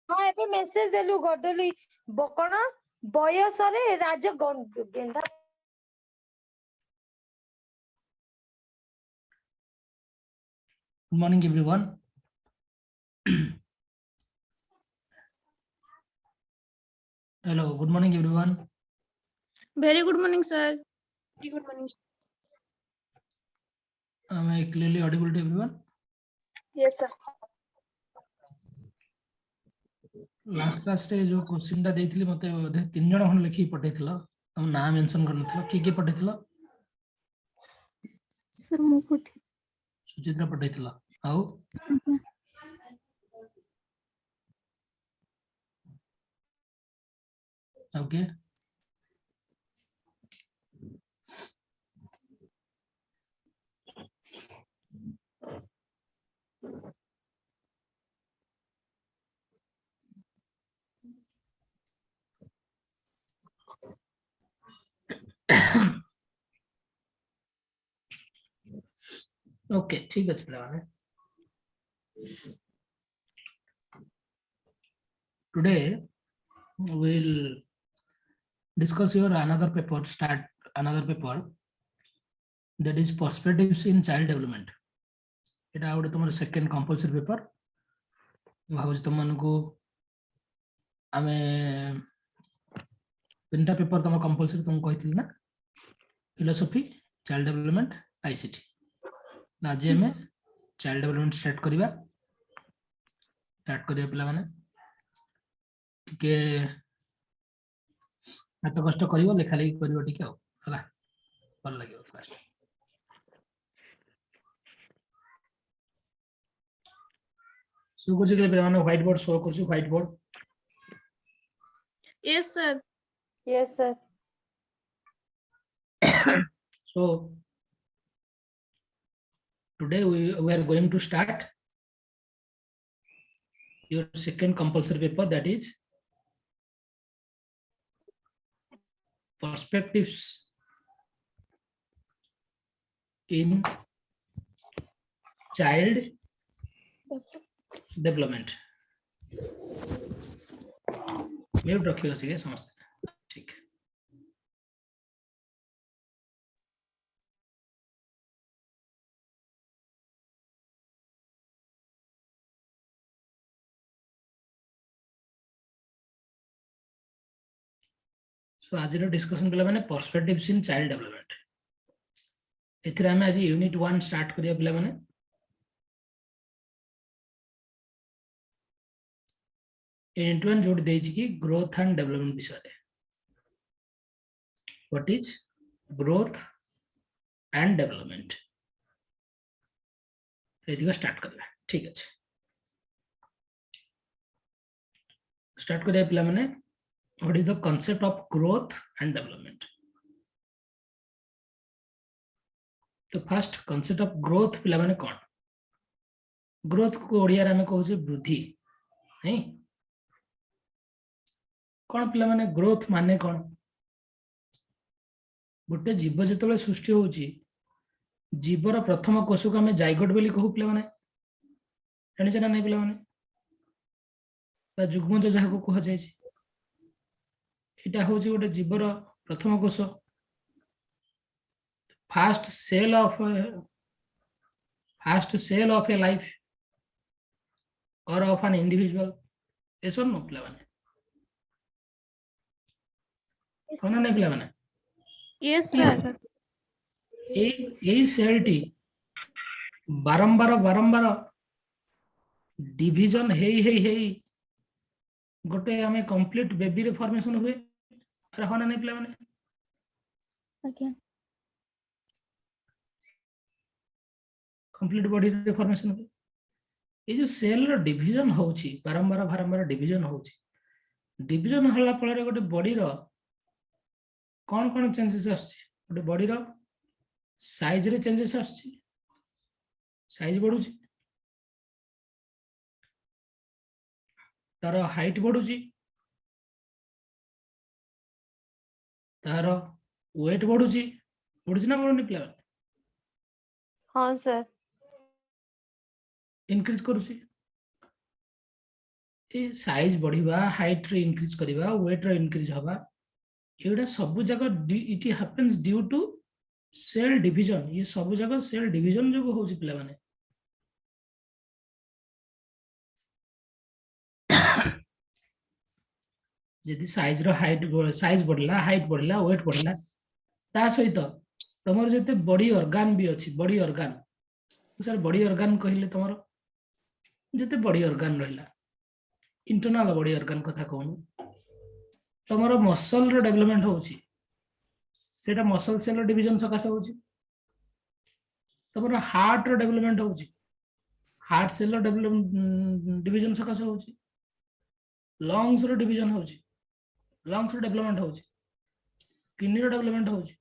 हाँ एबे मेसेज देलु गडली बकण बयस रे राज गेंदा Good morning, everyone. Hello, good morning, everyone. Very good morning, sir. Good morning Am I clearly audible to everyone? Yes sir Last class रे जो question टा देइथिली मते बोधे 3 जण खन लिखि पठेइथिला हम नाम मेंशन करनथिला की पठेइथिला Sir, ମୁଁ ପଠେଇ सुचित्रा पठेइथिला आउ ओके ओके ठीक अछि पिलाने today we will discuss your another paper start another paper that is perspectives in child development এটা ଗୋଟେ ତମର ସେକେଣ୍ଡ compulsory paper ଭାବୁଛି ତମମାନଙ୍କୁ ଆମେ ତିନିଟା पेपर ତମ compulsory ତମକୁ କହିଥିଲି ନା philosophy child development ICT आज ଆମେ child development start କରିବା ପିଲାମାନେ ଟିକେ ହାତ କଷ୍ଟ କରିବ ଲେଖା ଲେଖି କରିବ ଟିକେ ଆଉ ହେଲା ଭଲ ଲାଗିବ ଫାଷ୍ଟ ଶୋ କରୁଛି କି ପିଲାମାନେ ହ୍ୱାଇଟ ବୋର୍ଡ ଶୋ କରୁଛି white board Yes, sir. Yes sir so today we are going to start your second compulsory paper that is perspectives in child development mute रखियो ठीक है समझते ठीक सो आज डिस्कशन पिला माने पर्सपेक्टिव्स इन चाइल्ड डेवलपमेंट एथिरा हमें आज यूनिट 1 स्टार्ट करिया पिला माने यूनिट 1 जोड़ देछि कि ग्रोथ एंड डेवलपमेंट विषय रे what is growth and development एदिगा स्टार्ट करबा ठीक अछि स्टार्ट करिया पिला माने what is the concept of growth and development तो फर्स्ट कांसेप्ट ऑफ ग्रोथ पिला माने कोन ग्रोथ को ओडिया रे हमें कहू छै वृद्धि नहीं कौन पिला माने ग्रोथ माने कौन गोटे जीव जिते सृष्टि होची जीवर प्रथम कोश को आम जाइगोट बोली कहू पिला माने जानिछ ना नहीं पिला माने बा जुग्मज जहाँ को कह जाय एटा होची गोटे जीवर प्रथम कोश first cell of a life और ऑफ एन इंडिविजुअल ऐसा नो पिला माने कोन नहीं पिला माने Yes, sir. এই সেলটি বারম্বার डिविजन हेई गोटे आमे कंप्लीट बेबी रे फॉर्मेशन हुए अरे होना नहीं पिला माने Okay. कंप्लीट बॉडी रे फॉर्मेशन हुए ये जो सेल रो डिविजन होची बारंबार डिविजन होची डिविजन होला फल रे गोटे बॉडी रो कौन चेंजेस आछी गोटे बॉडी रो साइज रे चेंजेस आछी साइज बढ़ुची तार हाइट बढ़ुची तार वेट बढ़ुची ना बढ़ुनी पिला हाँ सर इनक्रीज करूची ए साइज बढ़िबा हाइट रे इंक्रीज करिबा वेट रे इंक्रीज हबा एटा सब जगह it happens due to cell division ये सब जगह सेल डिवीजन जो होची पिला माने जदि साइज रो हाइट साइज बढ़ला हाइट बढ़ला वेट बढ़ला ता सहित तमर जते बॉडी ऑर्गन भी अछि body organ sir body organ कहिले तमर जते बॉडी ऑर्गन रहला इंटरनल बॉडी ऑर्गन कथा कहूँ तमर मसल रो डेवलपमेंट होची सेटा मसल सेल डिवीजन सकासे होची तमर हार्ट रो डेवलपमेंट होची हार्ट सेल डेवलपमेंट डिवीजन सकासे होची लंग्स रो डिवीजन होची लंग्स रो डेवलपमेंट होची किडनी रो डेवलपमेंट होची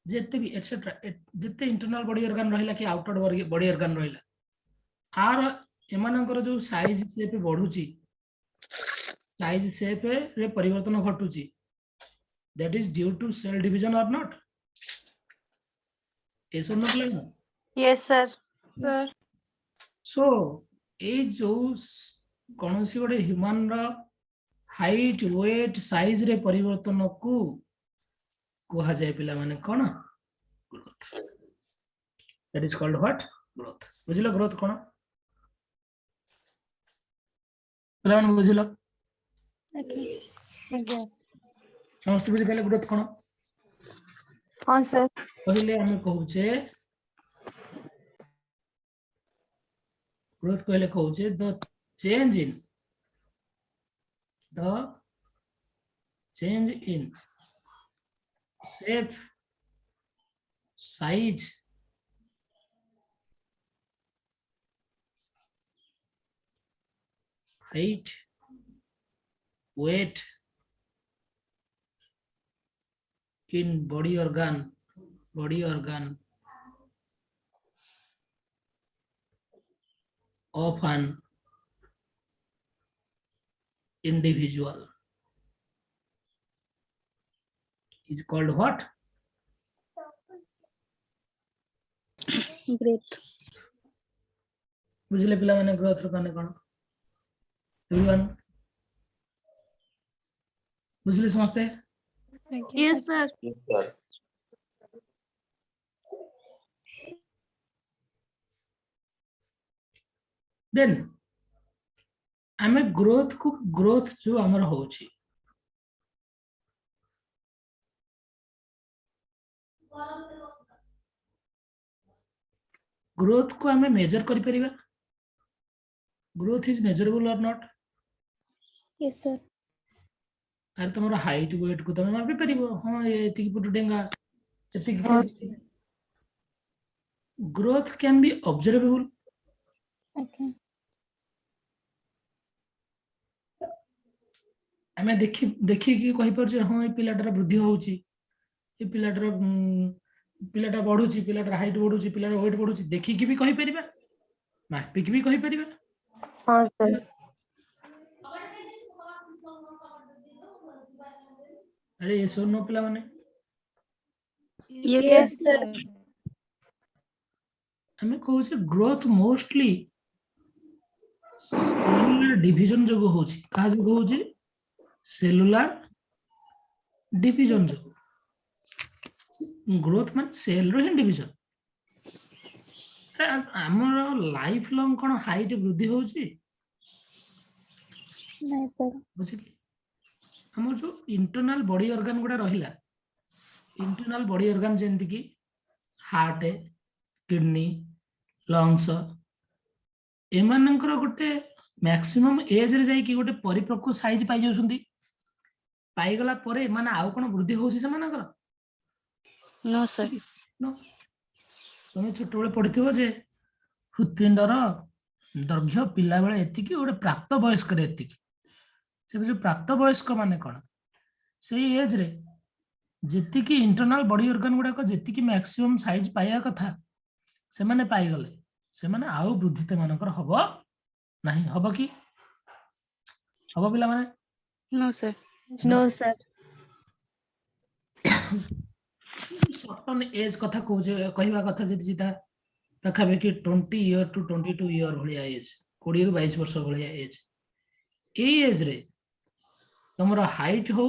जेते भी एटसेट्रा जेते इंटरनल बॉडी ऑर्गन रहिला कि आउटर बॉडी ऑर्गन रहिला आर एमानकर जो साइज शेप बढ़ुची साइज शेप रे परिवर्तन घटुची that is due to cell division और नॉट ऐसा मतलब Yes, sir. sir. सो ए जो कौन सी गोटे ह्यूमन रो हाइट वेट साइज रे परिवर्तन को कहा जाए पिला माने कोन growth that is called what growth बुझिलो ग्रोथ कोन पिला माने बुझिलो Okay. Okay. समस्त बुझि गेले ग्रोथ कोन हाँ sir. पहिले हम कहूचे ग्रोथ कहले कहूचे the change in shape size height weight in body organ of an individual is called what Growth. बुझले पिला माने ग्रोथ रो काने कोन एवरीवन बुझले समझते Okay. Yes, sir. देन आमे ग्रोथ जो हमर होची ग्रोथ को हमें मेजर करि परिबा ग्रोथ इज मेजरेबल और नॉट Yes, sir. अरे तुमर हाइट वेट को तुम मापि परिबो हां एतिक फुट डेंगा एतिक growth can be observable Okay. आमे देखि कि कहि पर जे हां ए पिलाटर वृद्धि होउची ए पिलाटा बढ़ुची पिलाटर हाइट बढ़ुची पिलाटर वेट बढ़ुची देखि कि भी कहि परिबा मापि कि भी कहि परिबा हाँ sir. अरे ये सुन नो पिला माने Yes sir. हमें कहू जे ग्रोथ मोस्टली सेलुलर डिवीजन जो होची का जो होची सेलुलर डिवीजन जो ग्रोथ मान सेल रो डिवीजन हमर लाइफ लॉन्ग कोन हाइट वृद्धि होची No, sir. बुझिली हमर जो इंटरनल बॉडी ऑर्गन गुडा रहिला इंटरनल बॉडी ऑर्गन जेंति की हार्ट किडनी लंग्स एमानकर गोटे मैक्सिमम एज रे जाई कि गोटे परिपक्व साइज पाई जाउछंती पाई गला परे माने आउ कोन वृद्धि होसी से मानकर No, sir. नो तुम छोट बेले पढ़िथिबो जे हृदपिंडर दैर्घ्य पिला बेले एतिकी गोटे प्राप्त वयस्क रे एतिकी से जो प्राप्त वयस्क माने कोन सेही एज रे जेतिकी इंटरनल बॉडी ऑर्गन गुडा को जेतिकी मैक्सिमम साइज पाइया कथा से माने पाई गले से माने आउ वृद्धि ते मानकर हबो नहीं हबो कि हबो पिला माने No, sir. No sir. Certain age कथा कहवा कथा जदि जिता पाखापाखि 20 year to 22 year भलिया एज 20 ରୁ 22 वर्ष भलिया एज एज रे तुमरो हाइट हो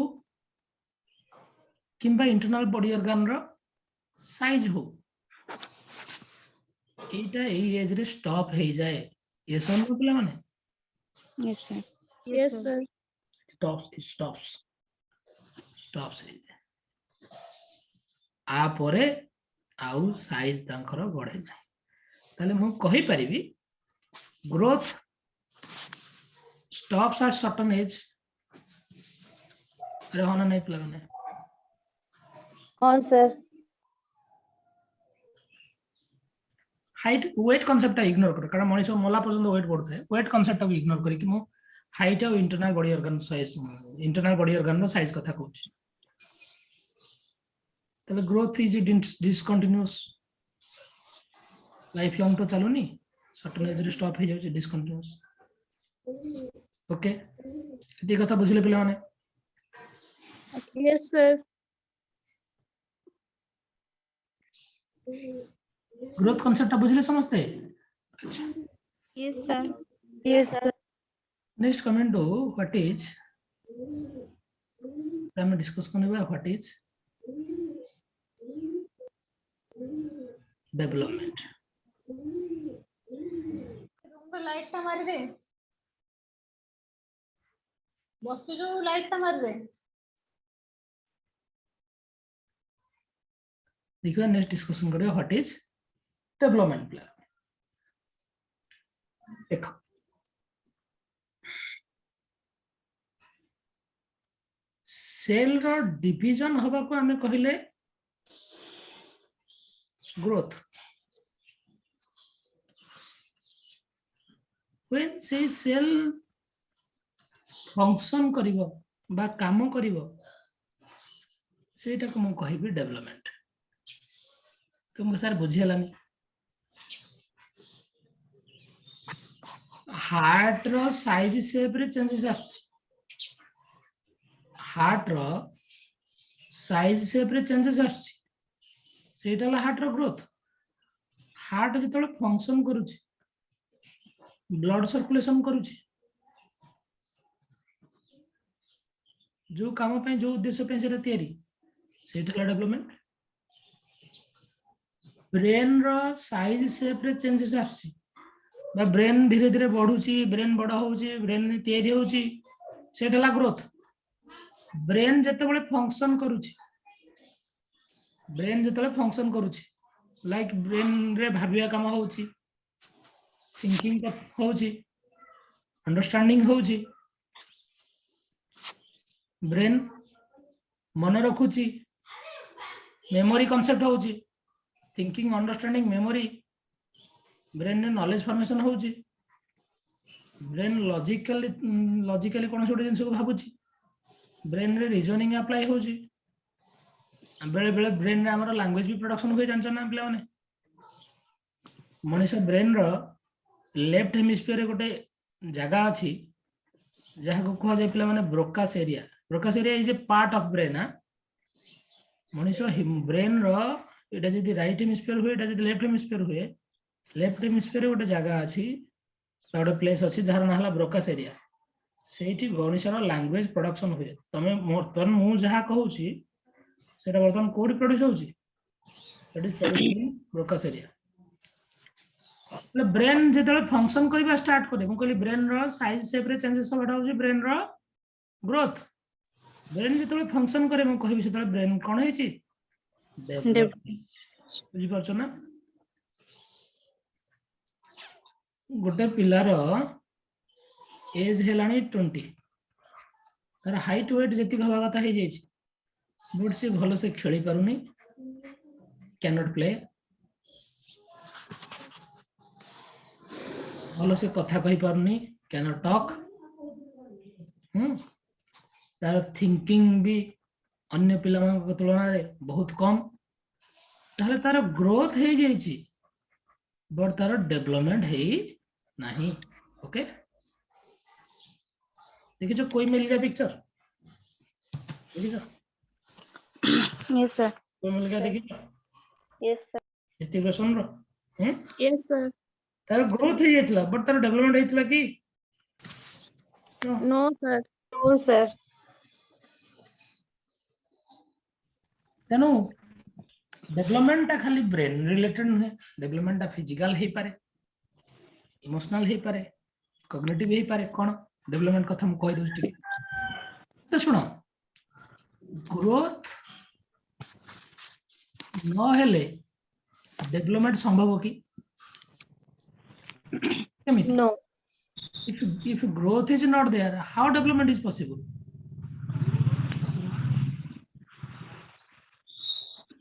किंबा इंटरनल बॉडी ऑर्गन रो साइज हो एटा एज रे स्टॉप हे जाए ये सब पिला माने Yes, sir. Yes, sir. stops हे आ परे आउ साइज तांकर बढ़े ना ताले मु कहि परिबी growth stops at certain age अरे होना नहीं पिला माने हाँ sir height weight concept ignore कर कारण मनीष मला पर्यंत वेट बढ़ता है वेट कांसेप्ट को इग्नोर करी कि मु हाइट और इंटरनल बॉडी ऑर्गन रो साइज कथा कहूँ तले growth is discontinuous life long तो चलुनी सर्टेन एज रे स्टॉप हो जाउची डिसकंटिन्यूअस ओके एती कथा बुझले पिला माने यस सर ग्रोथ कांसेप्ट बुझले समझते yes sir yes sir next comment हो व्हाट इज हम डिस्कस करने व्हाट इज डेवलपमेंट लाइट टा मार दे बस जो लाइट टा मार दे देखिए नेक्स्ट डिस्कशन करिए व्हाट इज डेवलपमेंट प्लान देखो सेल रो डिवीजन हबा को हमें कहिले ग्रोथ when से सेल फंक्शन करिवो बा काम करिवो सेटा को मु कहिबी डेवलपमेंट तुम सर बुझियलानी हार्ट रो साइज शेप रे चेंजेस आछी हार्ट रो साइज शेप रे चेंजेस आछी सेटा ला हार्ट रो ग्रोथ हार्ट जतले फंक्शन करूची ब्लड सर्कुलेशन करूची जो काम पे जो उद्देश्य पे सेटा तयारी सेटा ला डेवलपमेंट ब्रेन रो साइज शेप रे चेंजेस आछी बा ब्रेन धीरे धीरे बढ़ुची ब्रेन बड़ा होची ब्रेन तयारी होची सेटा ला ग्रोथ ब्रेन जतबेले फंक्शन करूची ब्रेन जतबेले फंक्शन करूची लाइक ब्रेन रे भाबिया काम होची थिंकिंग होची अंडरस्टैंडिंग होची ब्रेन मन रखुची मेमोरी कांसेप्ट होची थिंकिंग अंडरस्टैंडिंग मेमोरी ब्रेन रे नॉलेज फॉर्मेशन होची ब्रेन लॉजिकली कोन छोटे जिंस को भाबुची ब्रेन रे रीजनिंग अप्लाई होची बेले बेले ब्रेन रे हमर लैंग्वेज भी प्रोडक्शन होई जानछ ना पिला माने मनुष्य ब्रेन रो लेफ्ट हेमिस्फीयर गोटे जगह अछि जहा को कह जाय पिला माने Broca's area is a part of brain मनुष्य ब्रेन रो एटा जदी राइट हेमिस्फीयर हुए एटा जदी लेफ्ट हेमिस्फीयर हुए लेफ्ट हेमिस्फीयर गोटे जगह अछि गोटे प्लेस अछि जहार नाम हला ब्रोकास एरिया सेठी मनुष्य रो लैंग्वेज प्रोडक्शन हुए तमे मोर मु जहा कहूची सेटा बर्तमान कोड प्रोड्यूस होची that is produce in Broca's area brain जेतले फंक्शन करबा स्टार्ट करे मु कहली ब्रेन रो साइज शेप रे चेंजेस होटा होची ब्रेन रो ग्रोथ ब्रेन जेतले फंक्शन करे मु कहबी सेतले ब्रेन कोन हेची बुझी परछो ना गोटे पिलार एज हेलानी 20 तार हाइट वेट जेति हवा कथा हे जायछि बट से भलो से खेली पारुनी कैन नॉट प्ले भलो से कथा कहि पारुनी कैन नॉट टॉक तार थिंकिंग भी अन्य पिला मान तुलना रे बहुत कम ताले तार ग्रोथ हे जायछि बट तार डेवलपमेंट हे नहीं ओके देखिए जो कोई मिल गया पिक्चर देखिए Yes, sir. कोई मिल गया देखिए Yes, sir. इतने क्वेश्चन रो Yes, sir. तार ग्रोथ हे जातला बट तार डेवलपमेंट हेतला कि No, sir. नो सर तेनु डेवलपमेंट ता खाली ब्रेन रिलेटेड नुहे डेवलपमेंट ता फिजिकल हे पारे इमोशनल हे पारे कॉग्निटिव हे पारे कोन डेवलपमेंट कथा हम कहि दोस टिके तो सुनो ग्रोथ न हेले डेवलपमेंट संभव कि केमिति no if growth is not there how development is possible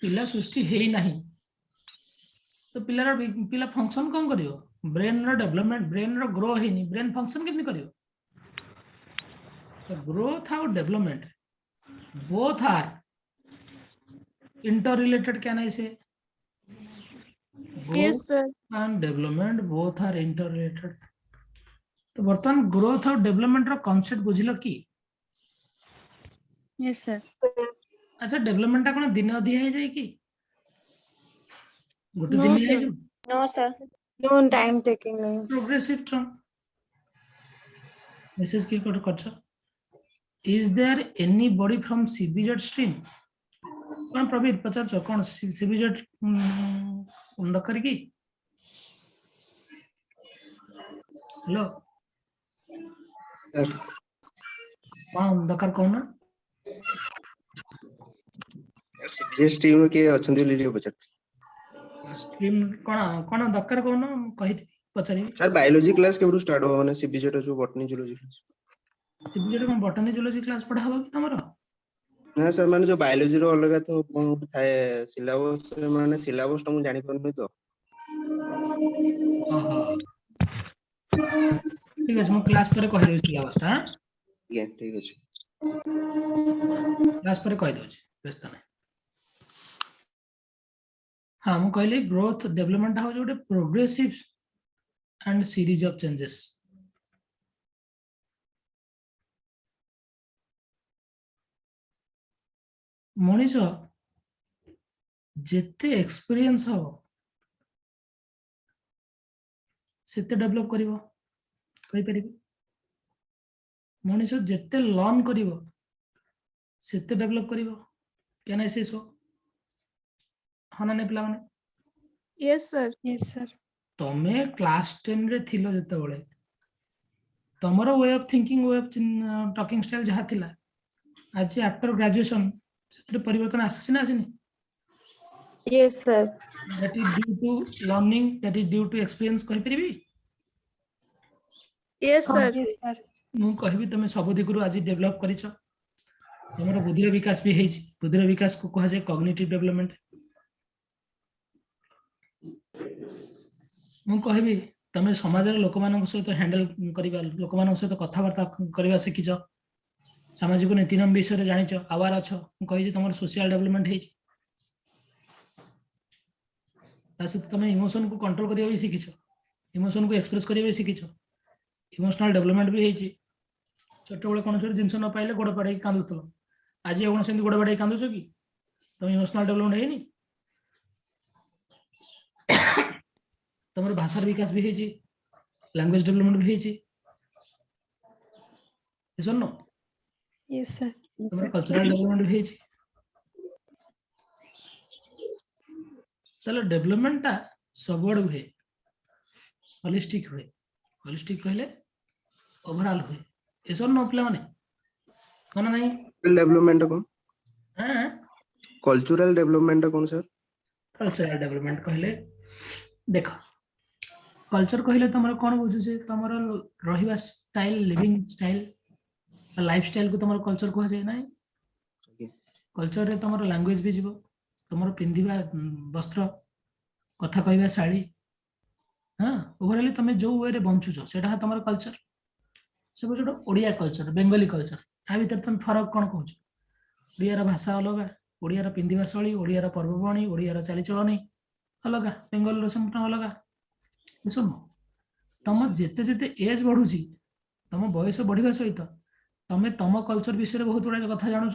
पिला सृष्टि हे नाही तो पिला फंक्शन कौन करियो ब्रेन रो डेवलपमेंट ब्रेन रो ग्रो हेनी ब्रेन फंक्शन केमि करियो तो ग्रोथ और development both are interrelated can I say Yes, sir. and development both are interrelated तो बर्तमान ग्रोथ और डेवलपमेंट रो कांसेप्ट बुझिलो कि Yes, sir. अच्छा डेवलपमेंट ता कोन दिन अधिया हे जाय कि गोटे No, दिन sir. हे जो No, sir. No time taking नहीं प्रोग्रेसिव टर्म मेसेज की कोड करछ is there anybody from CBZ stream कोन प्रवीण पचारछ कोन सीबीजेड दरकार कि हेलो कोन दरकार कोन जे स्ट्रीम में के अछंती लिरियो बचत स्ट्रीम कोन कोन दरकार कोन कहि पचारि सर बायोलॉजी क्लास केबरु स्टार्ट हो माने सीबीजेड जो बॉटनी जूलॉजी सीबीजेड कोन बॉटनी जूलॉजी क्लास पढ़ा हो कि तमरो ना सर माने जो बायोलॉजी रो अलग तो थाए सिलेबस माने सिलेबस तो मु जानि परनु तो ओहो ठीक है मु क्लास पर कहि देउ सिलेबस ता ये ठीक अछि क्लास पर कहि देउ व्यस्त नहीं हाँ मु कहली ग्रोथ डेवलपमेंट हो Jote progressive and series of changes Manish जेते एक्सपीरियंस हो सेते डेवलप करिवो कहि परिबो मनीष जेते लर्न करिवो सेते डेवलप करिवो कैन आई से सो हना ने पिला माने Yes, sir. Yes, sir. तमे क्लास 10 रे थिलो जते बळे तमरो way of thinking way of talking style जहा थिला आज आफ्टर ग्रेजुएशन सेते परिवर्तन आसी ना आसीनी yes sir that is due to learning that is due to experience कहि परिबी Yes, sir. यस सर मु कहबी तमे सब दिगरु आज डेवलप करिछ तमरो बुद्धिर विकास भी हेछि बुद्धिर विकास को कहा जाय कॉग्निटिव डेवलपमेंट मु कहबी तमे समाजर लोकमानक सहित हैंडल करिबा लोकमानक सहित कथा वार्ता करिबा सिखिछ सामाजिक नीति नियम विषय जानिछ आवार अछ मु कहि तमरो सोशल डेवलपमेंट हेछि तासु तमे इमोशन को कंट्रोल करिया भी सिखिछ इमोशन को एक्सप्रेस करिया भी सिखिछ इमोशनल डेवलपमेंट भी हेछि छोट बळे कोन छोट जिंस न पाइले गोड़ पड़े कांदुतलो आज एगोन सेंदी गोड़ पड़े कांदुछ कि तमे इमोशनल डेवलपमेंट हेनि तमर भाषार विकास भी हेछि लैंग्वेज डेवलपमेंट भी हेछि एसन न Yes, sir. तमर कल्चरल डेवलपमेंट भी हेछि तले डेवलपमेंट ता सबड हुए होलिस्टिक कहले ओवरऑल हुए एसन न प्ले माने कोन नाही डेवलपमेंट को हां कल्चरल डेवलपमेंट कोन सर कल्चरल डेवलपमेंट कहले देखो कल्चर कहले तमर कोन बुझु से तमर रहिबा style living style life style को तमर कल्चर कह जाय नाही कल्चर रे तमर लैंग्वेज भी जीवो तमर पिंधिबा वस्त्र कथा कहबा साड़ी हां ओवरऑल तमे जो वे रे बंचुछो सेटा तमर कल्चर सब जो ओडिया कल्चर बेंगली कल्चर आ भीतर तुम फरक कोन कहछ ओडिया रा भाषा अलग ओडिया रा पिंधिबा शैली ओडिया रा पर्वपणी ओडिया रा चाली चलनी अलग बेंगल रो संपूर्ण अलग सुन तम जेते जेते एज बढ़ुची तम बयस बढ़िबा सहित तमे तम कल्चर विषय बहुत बड़ा कथा जानुछ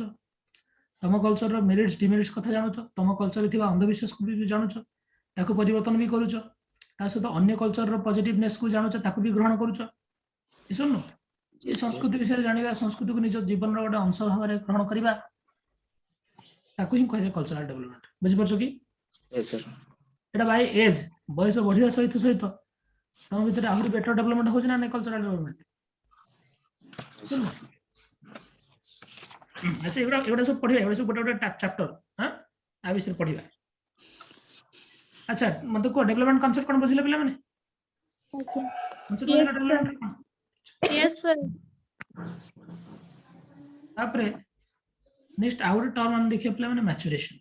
तम कल्चर रो मेरिट्स डिमेरिट्स कथा जानुछ तम कल्चर थिबा अंधविश्वास को भी जानुछ ताको परिवर्तन भी करूछ ता सहित अन्य कल्चर रो पॉजिटिवनेस को जानुछ ताकू भी ग्रहण करूछ ए सुन ये संस्कृति विषय जानिबा संस्कृति को निज जीवन रो गोटे अंश भाव ग्रहण करिबा ताकू ही कहे कल्चरल डेवलपमेंट बुझि परछ कि यस सर एटा बाय एज बयस बढ़िया सहित सहित तम भीतर आहुरी बेटर डेवलपमेंट हो ना कल्चरल डेवलपमेंट सुन अच्छा एवढा सब पढिबा एवढा सब गोटे गोटे चैप्टर हां आ विषय पढिबा अच्छा मते को डेवलपमेंट कांसेप्ट कोन बुझिले पिला माने Yes, sir. Yes, sir. तापरे नेक्स्ट आउट टर्म हम देखिए पिला माने मैच्योरेशन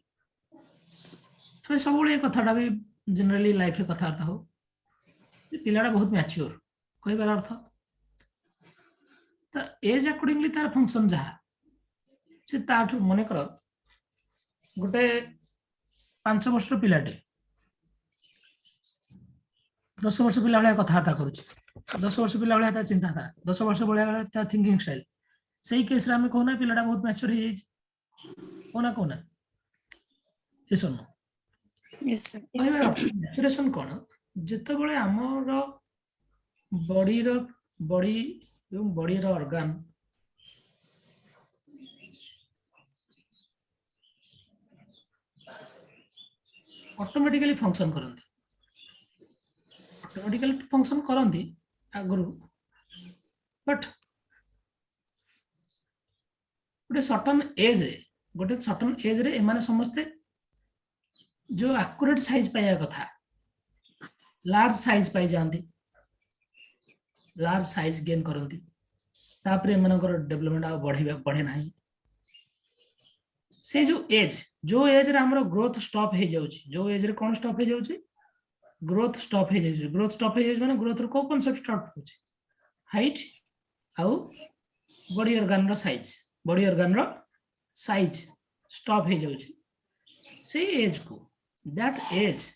हमें सब बळे कथाटा भी जनरली लाइफ रे कथार्थ हो पिलाटा बहुत मैच्योर कोई बार अर्थ त एज अकॉर्डिंगली तार फंक्शन जा से ताठ मने कर गोटे 5 वर्षर पिलाटे 10 वर्ष पिला भाया कथाबार्ता करुछ 10 वर्ष पिला भाया ता चिंताधारा 10 वर्ष भाया ता थिंकिंग स्टाइल सही केस रे हमें कहना पिलाटा बहुत मैच्योर हो जाई कोना ये सुन Yes, sir. मैच्योरेशन कोन जते बळे हमर बॉडी एवं बॉडी रो ऑर्गन ऑटोमेटिकली फंक्शन करंती आगुरु बट गोटे सर्टन एज रे एमाने समस्ते जो एक्यूरेट साइज पाया कथा लार्ज साइज पाई जाती लार्ज साइज गेन करती तापरे एमानकर डेवलपमेंट आ बढ़े नाही से जो एज रे हमरो ग्रोथ स्टॉप हो जाउची जो एज रे कोन स्टॉप हो जाउची ग्रोथ स्टॉप हो जाउची माने ग्रोथ रो को कांसेप्ट स्टॉप होची हाइट आउ बॉडी ऑर्गन रो साइज स्टॉप हो जाउची से एज को that age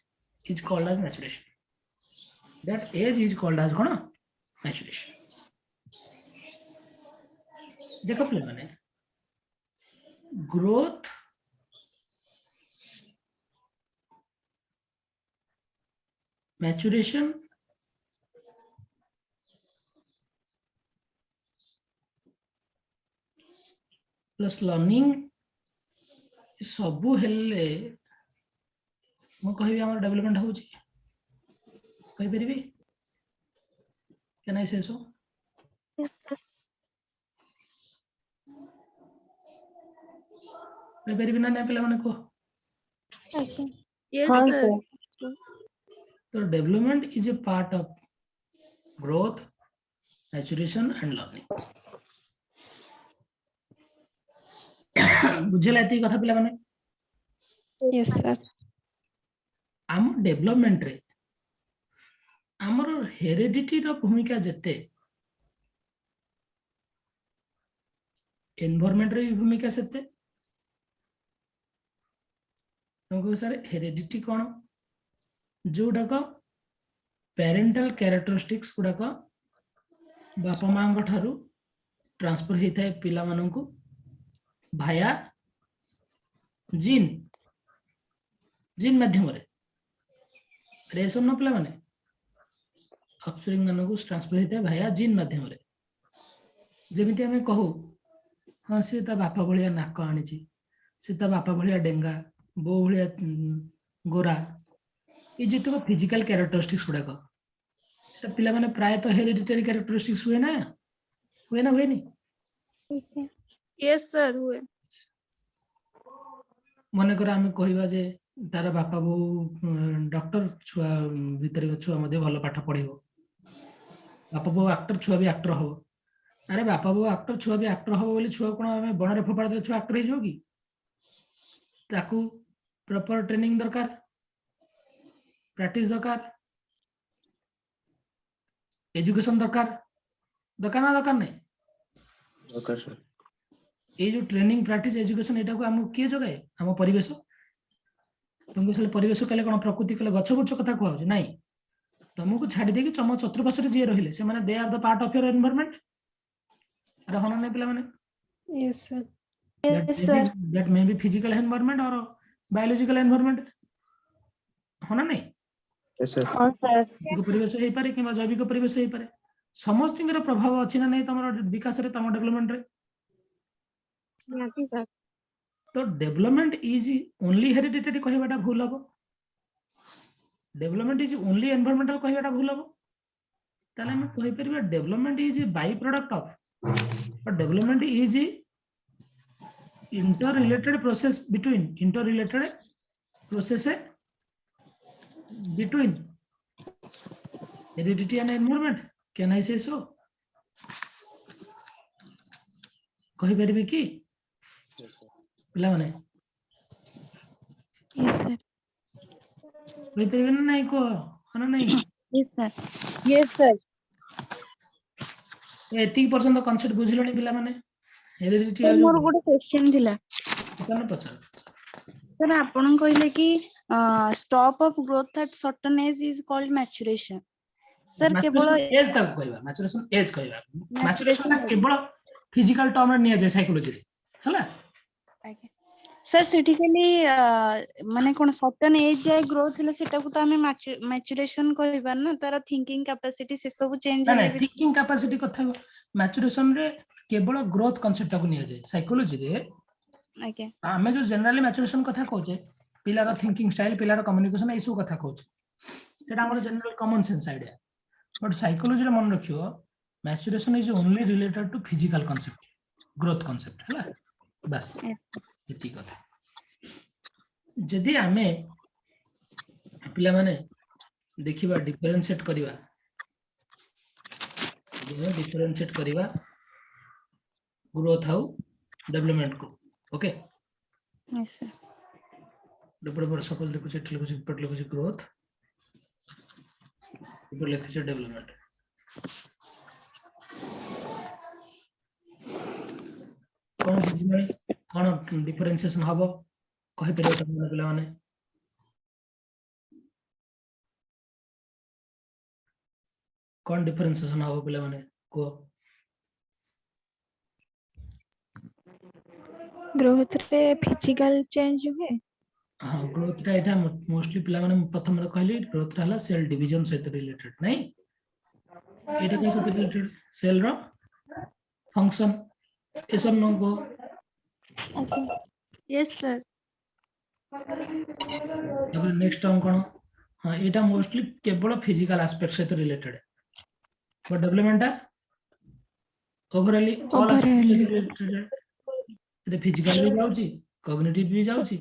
is called age maturation कोन मैच्योरेशन देखो प्ले माने ग्रोथ मैच्योरेशन प्लस लर्निंग सबू हेले मु कहि हमर डेवलपमेंट होची कहि परिबी कैन आई से सो कहि परिबी ना पिला माने को Yes, हाँ sir. सर तो development is a part of growth maturation and learning बुझेला एती कथा पिला माने Yes, sir. आम डेवलपमेंट रे आमर हेरिडिटी रो भूमिका जते एनवायरनमेंट रे भूमिका सेते हमको सर हेरिडिटी कोन जोडा को पेरेंटल कैरेक्टरिस्टिक्स गुडा को बापा मांग ठारू ट्रांसफर हेता है पिला मानन को भाया जीन माध्यम रे रेशन न पिला माने ऑफस्प्रिंग मानन को ट्रांसफर हेता है भाया जीन माध्यम रे जेमिति हमें कहू हां से ता बापा भलिया नाक आनिची से ता बापा भलिया डेंगा बो भलिया गोरा ये जितको फिजिकल कैरेक्टरिस्टिक्स गुडा को पिला माने प्राय तो हेरिडिटरी कैरेक्टरिस्टिक्स हुए ना हुए नहीं Yes, sir. हुए. मन कर आम कहवा जे तार बापा बो डॉक्टर छुआ भीतर छुआ मध्य भल पाठ पढ़ो बापा बो एक्टर छुआ भी एक्टर हो अरे बापा बो एक्टर छुआ भी एक्टर हो बोली छुआ कोन आमे बणरे फोपाड़ दे छुआ एक्टर हो कि ताकू प्रॉपर ट्रेनिंग दरकार प्रैक्टिस दरकार एजुकेशन दरकार ना दरकार नहीं ओके सर ये जो ट्रेनिंग प्रैक्टिस एजुकेशन एटा को हम किए जगाए हम परिवेश तुमको से परिवेश कले कोन प्रकृति कले गछ गुछ कथा कहू नहीं तुमको छाड़ी दे कि चम चतुर्पाश रे जे रहिले से माने they are the part of your environment अरे होना नहीं पिला माने Yes, sir. that may be physical environment or biological environment होना नहीं यस सर हाँ सर भौतिक परिवेश हो पारे कि जैविक परिवेश हो पारे समस्त प्रभाव अच्छी ना नहीं तुम विकास रे तुम डेवलपमेंट रे निहाती सर तो डेवलपमेंट इज ओनली हेरिडिटरी कहबाटा भूल हम डेवलपमेंट इज ओनली एनवायरमेंटल कहबाटा भूल हम ताले हम कहि परबा development is by product of but development is interrelated process between heredity and environment. Can I say so? कहि परबे कि पिला माने यस सर कहि परबे ना नहीं को हना नहीं yes sir yes sir 80% concept बुझिलोनी पिला माने हेरिडिटी सर मोर गोटे क्वेश्चन थिला कन पचार सर आपण कहले कि stop of growth at certain age is called maturation sir केवल एज तक कहबा मैच्योरेशन एज कहबा मैच्योरेशन केवल फिजिकल टर्म रे निया जाय साइकोलॉजी रे हला सर सिटिकली माने कोन सर्टेन एज जाय ग्रोथ हले सेटा को तो हमें मैच्योरेशन कहबा ना तार थिंकिंग कैपेसिटी से सब चेंज ना हले ना थिंकिंग कैपेसिटी कथा मैच्योरेशन रे केवल ग्रोथ कांसेप्ट को निया जाय साइकोलॉजी रे ओके आमे जो जनरली मैच्योरेशन कथा कहूचे पिलार थिंकिंग स्टाइल पिलार कम्युनिकेशन ए सब कथा कहूचे सेटा हमर general common sense idea but psychology रे मन रखियो maturation is only related to physical concept growth concept हला बस इति कथा जदि आमे पिला माने देखिबा डिफरेंशिएट करिवा डिफरेंशिएट करिवा ग्रोथ हाउ डेवलपमेंट को ओके यस सर ऊपर पर सकल लिखुछ एट लिखुछ पट लिखुछ ग्रोथ ऊपर लिखुछ डेवलपमेंट कोन बुझिबे कोन डिफरेंशिएशन हबो कहि परबो तमन पिला माने कोन डिफरेंशिएशन हबो पिला माने को ग्रोथ रे फिजिकल चेंज हुए हाँ ग्रोथ रा एटा मोस्टली पिला माने प्रथम रे कहली ग्रोथ हला सेल डिवीजन सहित रिलेटेड नहीं एटा के सहित रिलेटेड सेल रो फंक्शन इस पर नो गो यस सर अब नेक्स्ट टर्म कोन हाँ एटा मोस्टली केवल फिजिकल एस्पेक्ट सहित related but development overall all aspect related physical भी जाउची कॉग्निटिव भी जाउची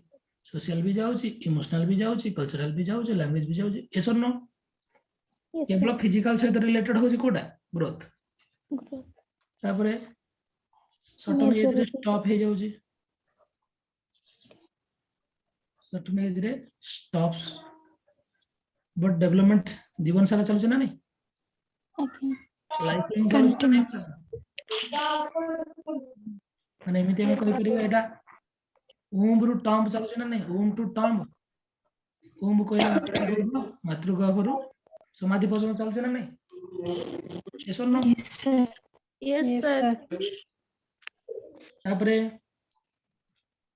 सोशल भी जाउची इमोशनल भी जाउची कल्चरल भी जाउची लैंग्वेज भी जाउची एसर नो केवल फिजिकल सहित रिलेटेड होची कोडा ग्रोथ तापरे सर्टेन एज रे स्टॉप हे जाउची सर्टेन एज रे स्टॉप्स बट डेवलपमेंट जीवन सारा चलछ ना नहीं लाइफ टाइम चलछ माने एमिते हम कहि परिबा एटा ऊम रु टर्म चलछ ना नहीं ऊम टू टर्म ऊम कहला मातृगर्भ करू समाधि पर्यंत चलछ ना नहीं एसर नो यस सर तापरे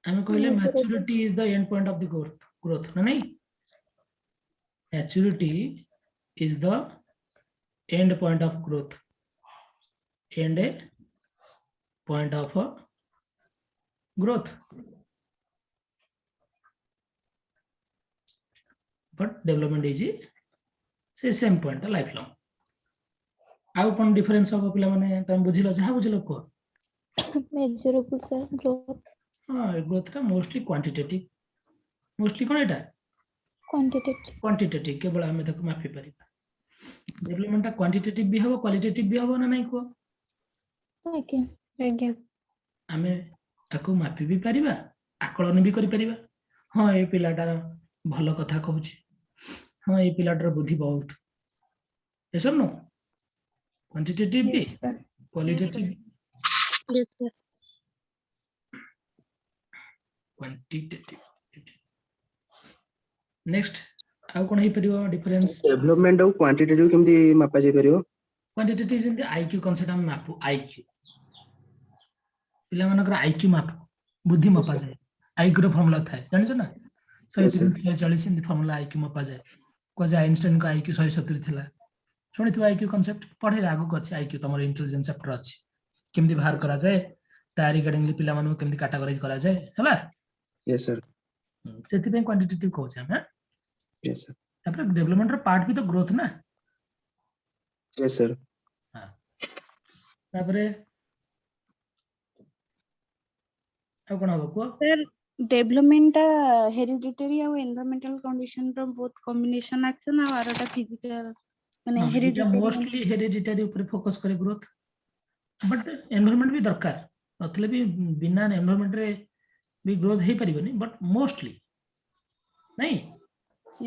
हम कहले maturity is the end point of the growth ना नहीं maturity is the end point of growth and A point of growth but development is say same point life long आउ कोन difference हो पिला माने तम बुझिलो जहा बुझिलो को मेजरेबल सर ग्रोथ हां ग्रोथ का मोस्टली क्वांटिटेटिव मोस्टली कोन एटा क्वांटिटेटिव केवल हमें तक मापी परिबा डेवलपमेंट का क्वांटिटेटिव भी हो क्वालिटेटिव भी हो ना नहीं को ओके आज्ञा हमें आको मापी भी परिबा आकलन भी करि परिबा हां ए पिलाटार भलो कथा कहूची हां ए पिलाटार बुद्धि बहुत एसर नो क्वांटिटेटिव भी qualitative yes sir quantitative next आउ कोन हे परिबा डिफरेंस डेवलपमेंट और क्वांटिटेटिव केमती मापा जाय परियो क्वांटिटेटिव जेंति आईक्यू कांसेप्ट हम मापू आईक्यू पिला मानकर आईक्यू माप बुद्धि मापा जाए आईक्यू रो फार्मूला थाए जानि छ ना 140 140 इन फार्मूला आईक्यू मापा जाए कोजे आइंस्टाइन को आईक्यू 170 थिला सुनी थि आईक्यू कांसेप्ट पढे आगु को अछि आईक्यू तमर इंटेलिजेंस चैप्टर अछि केमदी बाहर करा जाय ता रिगार्डिंगली पिला मानु केमदी कैटेगराइज करा जाय हला यस सर सेति पे क्वांटिटेटिव कहू छै हम यस सर तापर डेवलपमेंट रो पार्ट भी तो ग्रोथ ना यस सर तापर कोन हो को सर डेवलपमेंट हेरिडिटरी और एनवायरमेंटल कंडीशन रो बहुत कॉम्बिनेशन एक्शन और आरोटा फिजिकल माने एटा हेरिडिटरी मोस्टली हेरिडिटरी ऊपर फोकस करे ग्रोथ बट एनवायरनमेंट भी दरकार नथले भी बिना एनवायरनमेंट रे भी ग्रोथ हे परिबनी बट मोस्टली नहीं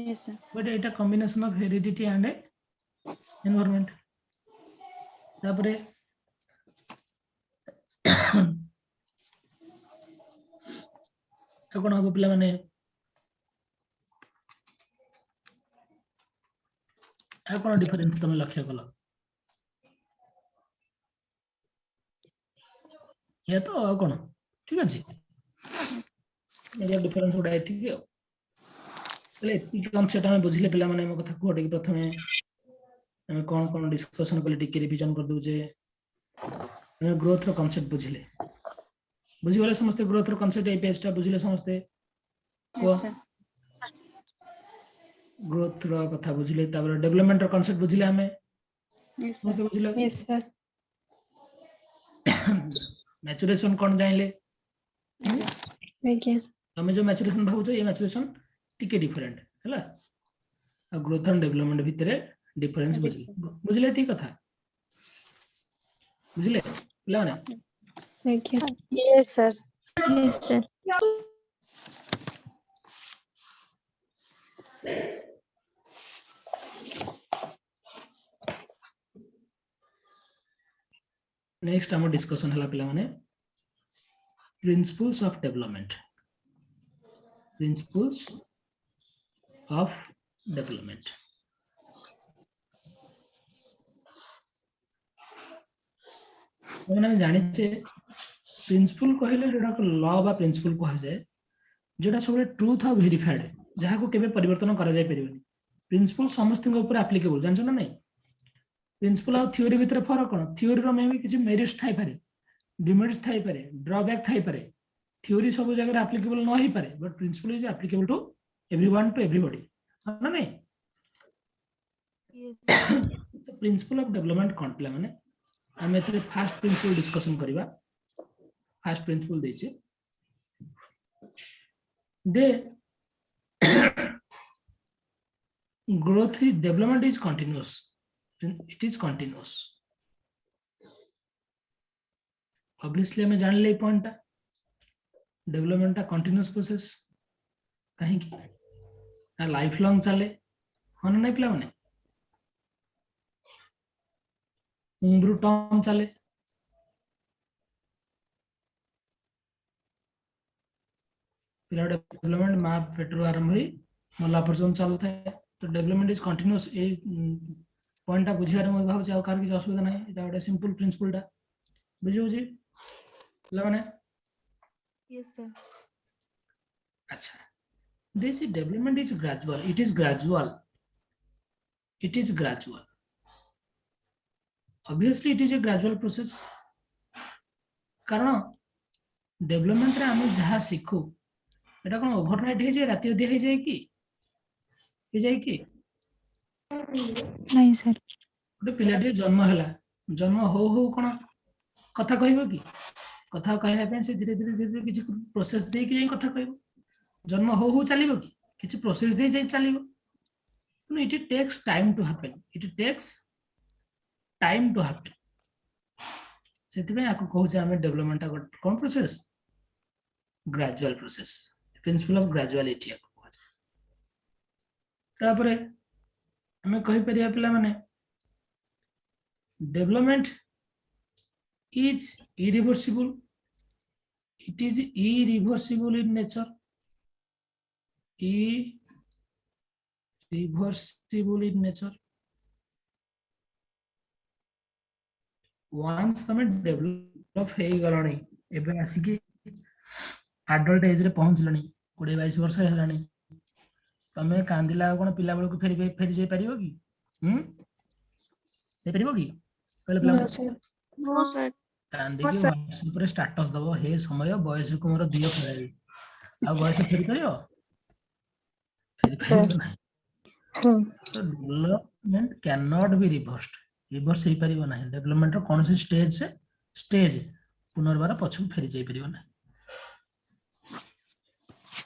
yes sir but Etah combination of heredity and environment तापरे कोन हो पिला माने कोन डिफरेंस तुम लक्ष्य कल ये तो कोन ठीक अछि एला डिफरेंस उडा एथि के ले एथि कांसेप्ट हम बुझले पिला माने हम कथा कोटे प्रथमे हम कोन डिस्कशन करले टिके रिवीजन कर दउ जे हम ग्रोथ रो कांसेप्ट बुझले बुझिबले समस्त ग्रोथ रो कांसेप्ट ए पेज ता बुझले समस्त यस सर ग्रोथ रो कथा बुझले तापर डेवलपमेंट रो कांसेप्ट बुझले हमें यस समस्त सर बुझले यस सर मैच्योरेशन कोन जाइले आज्ञा हमें जो मैच्योरेशन भाबो ये मैच्योरेशन टिके डिफरेंट हैला आ ग्रोथ एंड डेवलपमेंट भितरे डिफरेंस बुझले ठीक कथा बुझले पिला ना आज्ञा yes sir Yes, sir. Next हम डिस्कशन हला पिला माने प्रिंसिपल्स ऑफ डेवलपमेंट हम जानि छे प्रिंसिपल कहले जेडा लॉ बा प्रिंसिपल कह जाए जेडा सब ट्रूथ आ वेरीफाइड जहा को केबे परिवर्तन करा जाय परिबनी प्रिंसिपल समस्त के ऊपर एप्लीकेबल जानछ ना नहीं प्रिंसिपल और थ्योरी भीतर फरक कोन थ्योरी रो में भी किछ मेरिट्स थाई पारे डिमेरिट्स थाई पारे ड्रॉबैक थाई पारे थ्योरी सब जगह एप्लीकेबल न ही पारे but principle is applicable to everyone to everybody ना नहीं तो प्रिंसिपल ऑफ डेवलपमेंट कोन पिला माने हम एते फर्स्ट प्रिंसिपल डिस्कशन करिवा फर्स्ट प्रिंसिपल देचे the growth is development is continuous it is continuous obviously हमें जान ले पॉइंट डेवलपमेंट टा कंटीन्यूअस प्रोसेस कहीं की लाइफ लॉन्ग चले हन नहीं पिला माने उम्र टर्म चले पिला डेवलपमेंट मां पेट्रो आरंभ होई मला पर्यंत चलता है तो development is continuous A point टा बुझियार म भाव जाओ कार की असुविधा नहीं एटा ଗୋଟେ सिंपल प्रिंसिपल टा बुझियो जी पिला माने यस सर अच्छा this development is gradual it is gradual obviously it is a gradual process कारण डेवलपमेंट रे हम जहा सिखु एटा कोन ओवरनाइट हे जे राति अधी हे जाय की हे जाय की नहीं सर गोटे पिलाटी जन्म हैला जन्म हो हो कोन कथा कहबो की कथा कहया पे से धीरे धीरे किछ प्रोसेस दे के कथा कहबो जन्म हो हो चलिबो की किछ प्रोसेस दे जाय चलिबो no it takes time to happen सेति में आको कहू जे हम डेवलपमेंट कोन process gradual process principle of graduality आको कहू तापरे हमें कहि परिया पिला माने development is irreversible it is irreversible in nature once तमे डेवलप हे गलणी एबे आसी की एडल्ट एज रे पहुंचलणी 20-22 वर्ष हेलाणी तमे कांदिला कोन पिला बेल को फेरी जाई परिबो कि जाई परिबो कि कहले पिला No, sir. नो सर कांदी के व्हाट्सएप रे स्टेटस दबो हे समय बयस को मोर दियो फेराई आ बयस फेरी परिबो फेरी परिबो ना development cannot be reverse हे परिबो ना डेवलपमेंट रो कोन से स्टेज पुनर्बार पछू फेरी जाई परिबो ना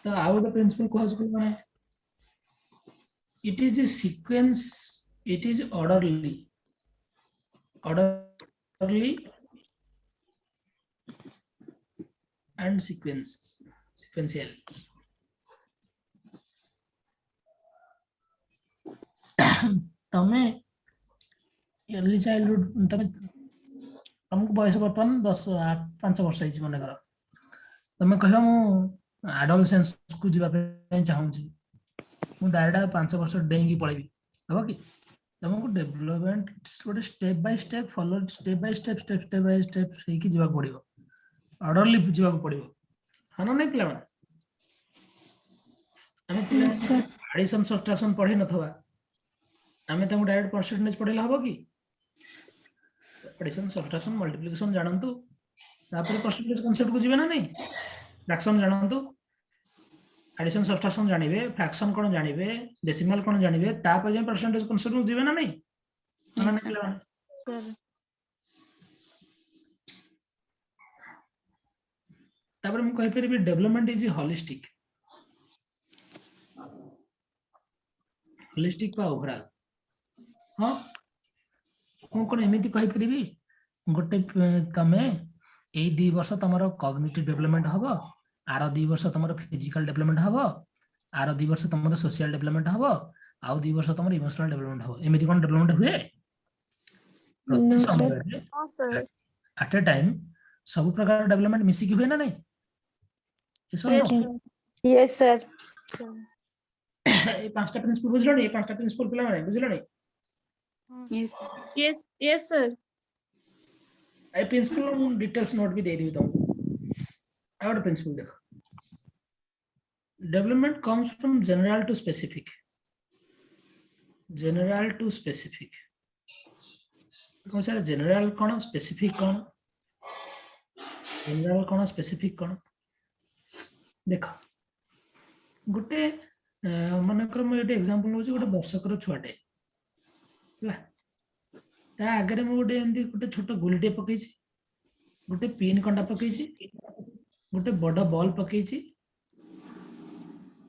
तो आउ द प्रिंसिपल को हस माने it is a sequence, it is orderly and sequential. तमे early childhood तमे तुमको बयस बर्तमान 5 वर्ष है मन कर तमे कह एडोलसेंस को जीवा चाहूँ मु डायरेक्ट 5 वर्ष डेंगी पळेबी हबो कि तुमको डेवलपमेंट गोटे step by step follow step by step से की जीवा पड़िबो ऑर्डरली जीवा पड़िबो हानो नै पिला माने हम पिला एडिशन सब्ट्रैक्शन पढ़ी नथवा हमें तुमको डायरेक्ट परसेंटेज पढ़ेला हबो कि एडिशन सब्ट्रैक्शन मल्टीप्लिकेशन जानंतु तापर परसेंटेज कांसेप्ट को जीवे ना नहीं फ्रैक्शन जानंतु एडिशन सब्ट्रैक्शन जानिबे फ्रैक्शन कोन जानिबे डेसिमल कोन जानिबे तापर जे परसेंटेज कांसेप्ट जीवे ना नहीं Yes, सर सर तापर हम कहि परिबे डेवलपमेंट इज होलिस्टिक पा ओवरऑल हां कोन एमिति कहि परिबी गोटे तमे ए 2 वर्ष तमरो कॉग्निटिव डेवलपमेंट हबो आर 2 वर्ष तमरो फिजिकल डेवलपमेंट हबो आर 2 वर्ष तमरो सोशल डेवलपमेंट हबो आउ 2 वर्ष तमरो इमोशनल डेवलपमेंट हबो एमिति कोन डेवलपमेंट हुए प्रति समय हाँ सर एट ए टाइम सब प्रकार डेवलपमेंट मिसी की हुए ना नहीं Yes, sir. यस सर ये पांचटा प्रिंसिपल बुझलो नहीं पांचटा प्रिंसिपल पिला माने बुझलो नहीं Yes, sir. ए प्रिंसिपल डिटेल्स नोट भी दे दी तुमको और प्रिंसिपल देखो development comes from general to specific कौन सा जनरल कौन स्पेसिफिक कौन देखो गोटे मनकर मैं गोटे एग्जांपल नउछि गोटे वर्षकर छुआटे हला ता आगे मैं गोटे एमती गोटे छोट गुलिटे पकईछि गोटे पिन कंडा पकईछि गोटे बड़ बॉल पकईछि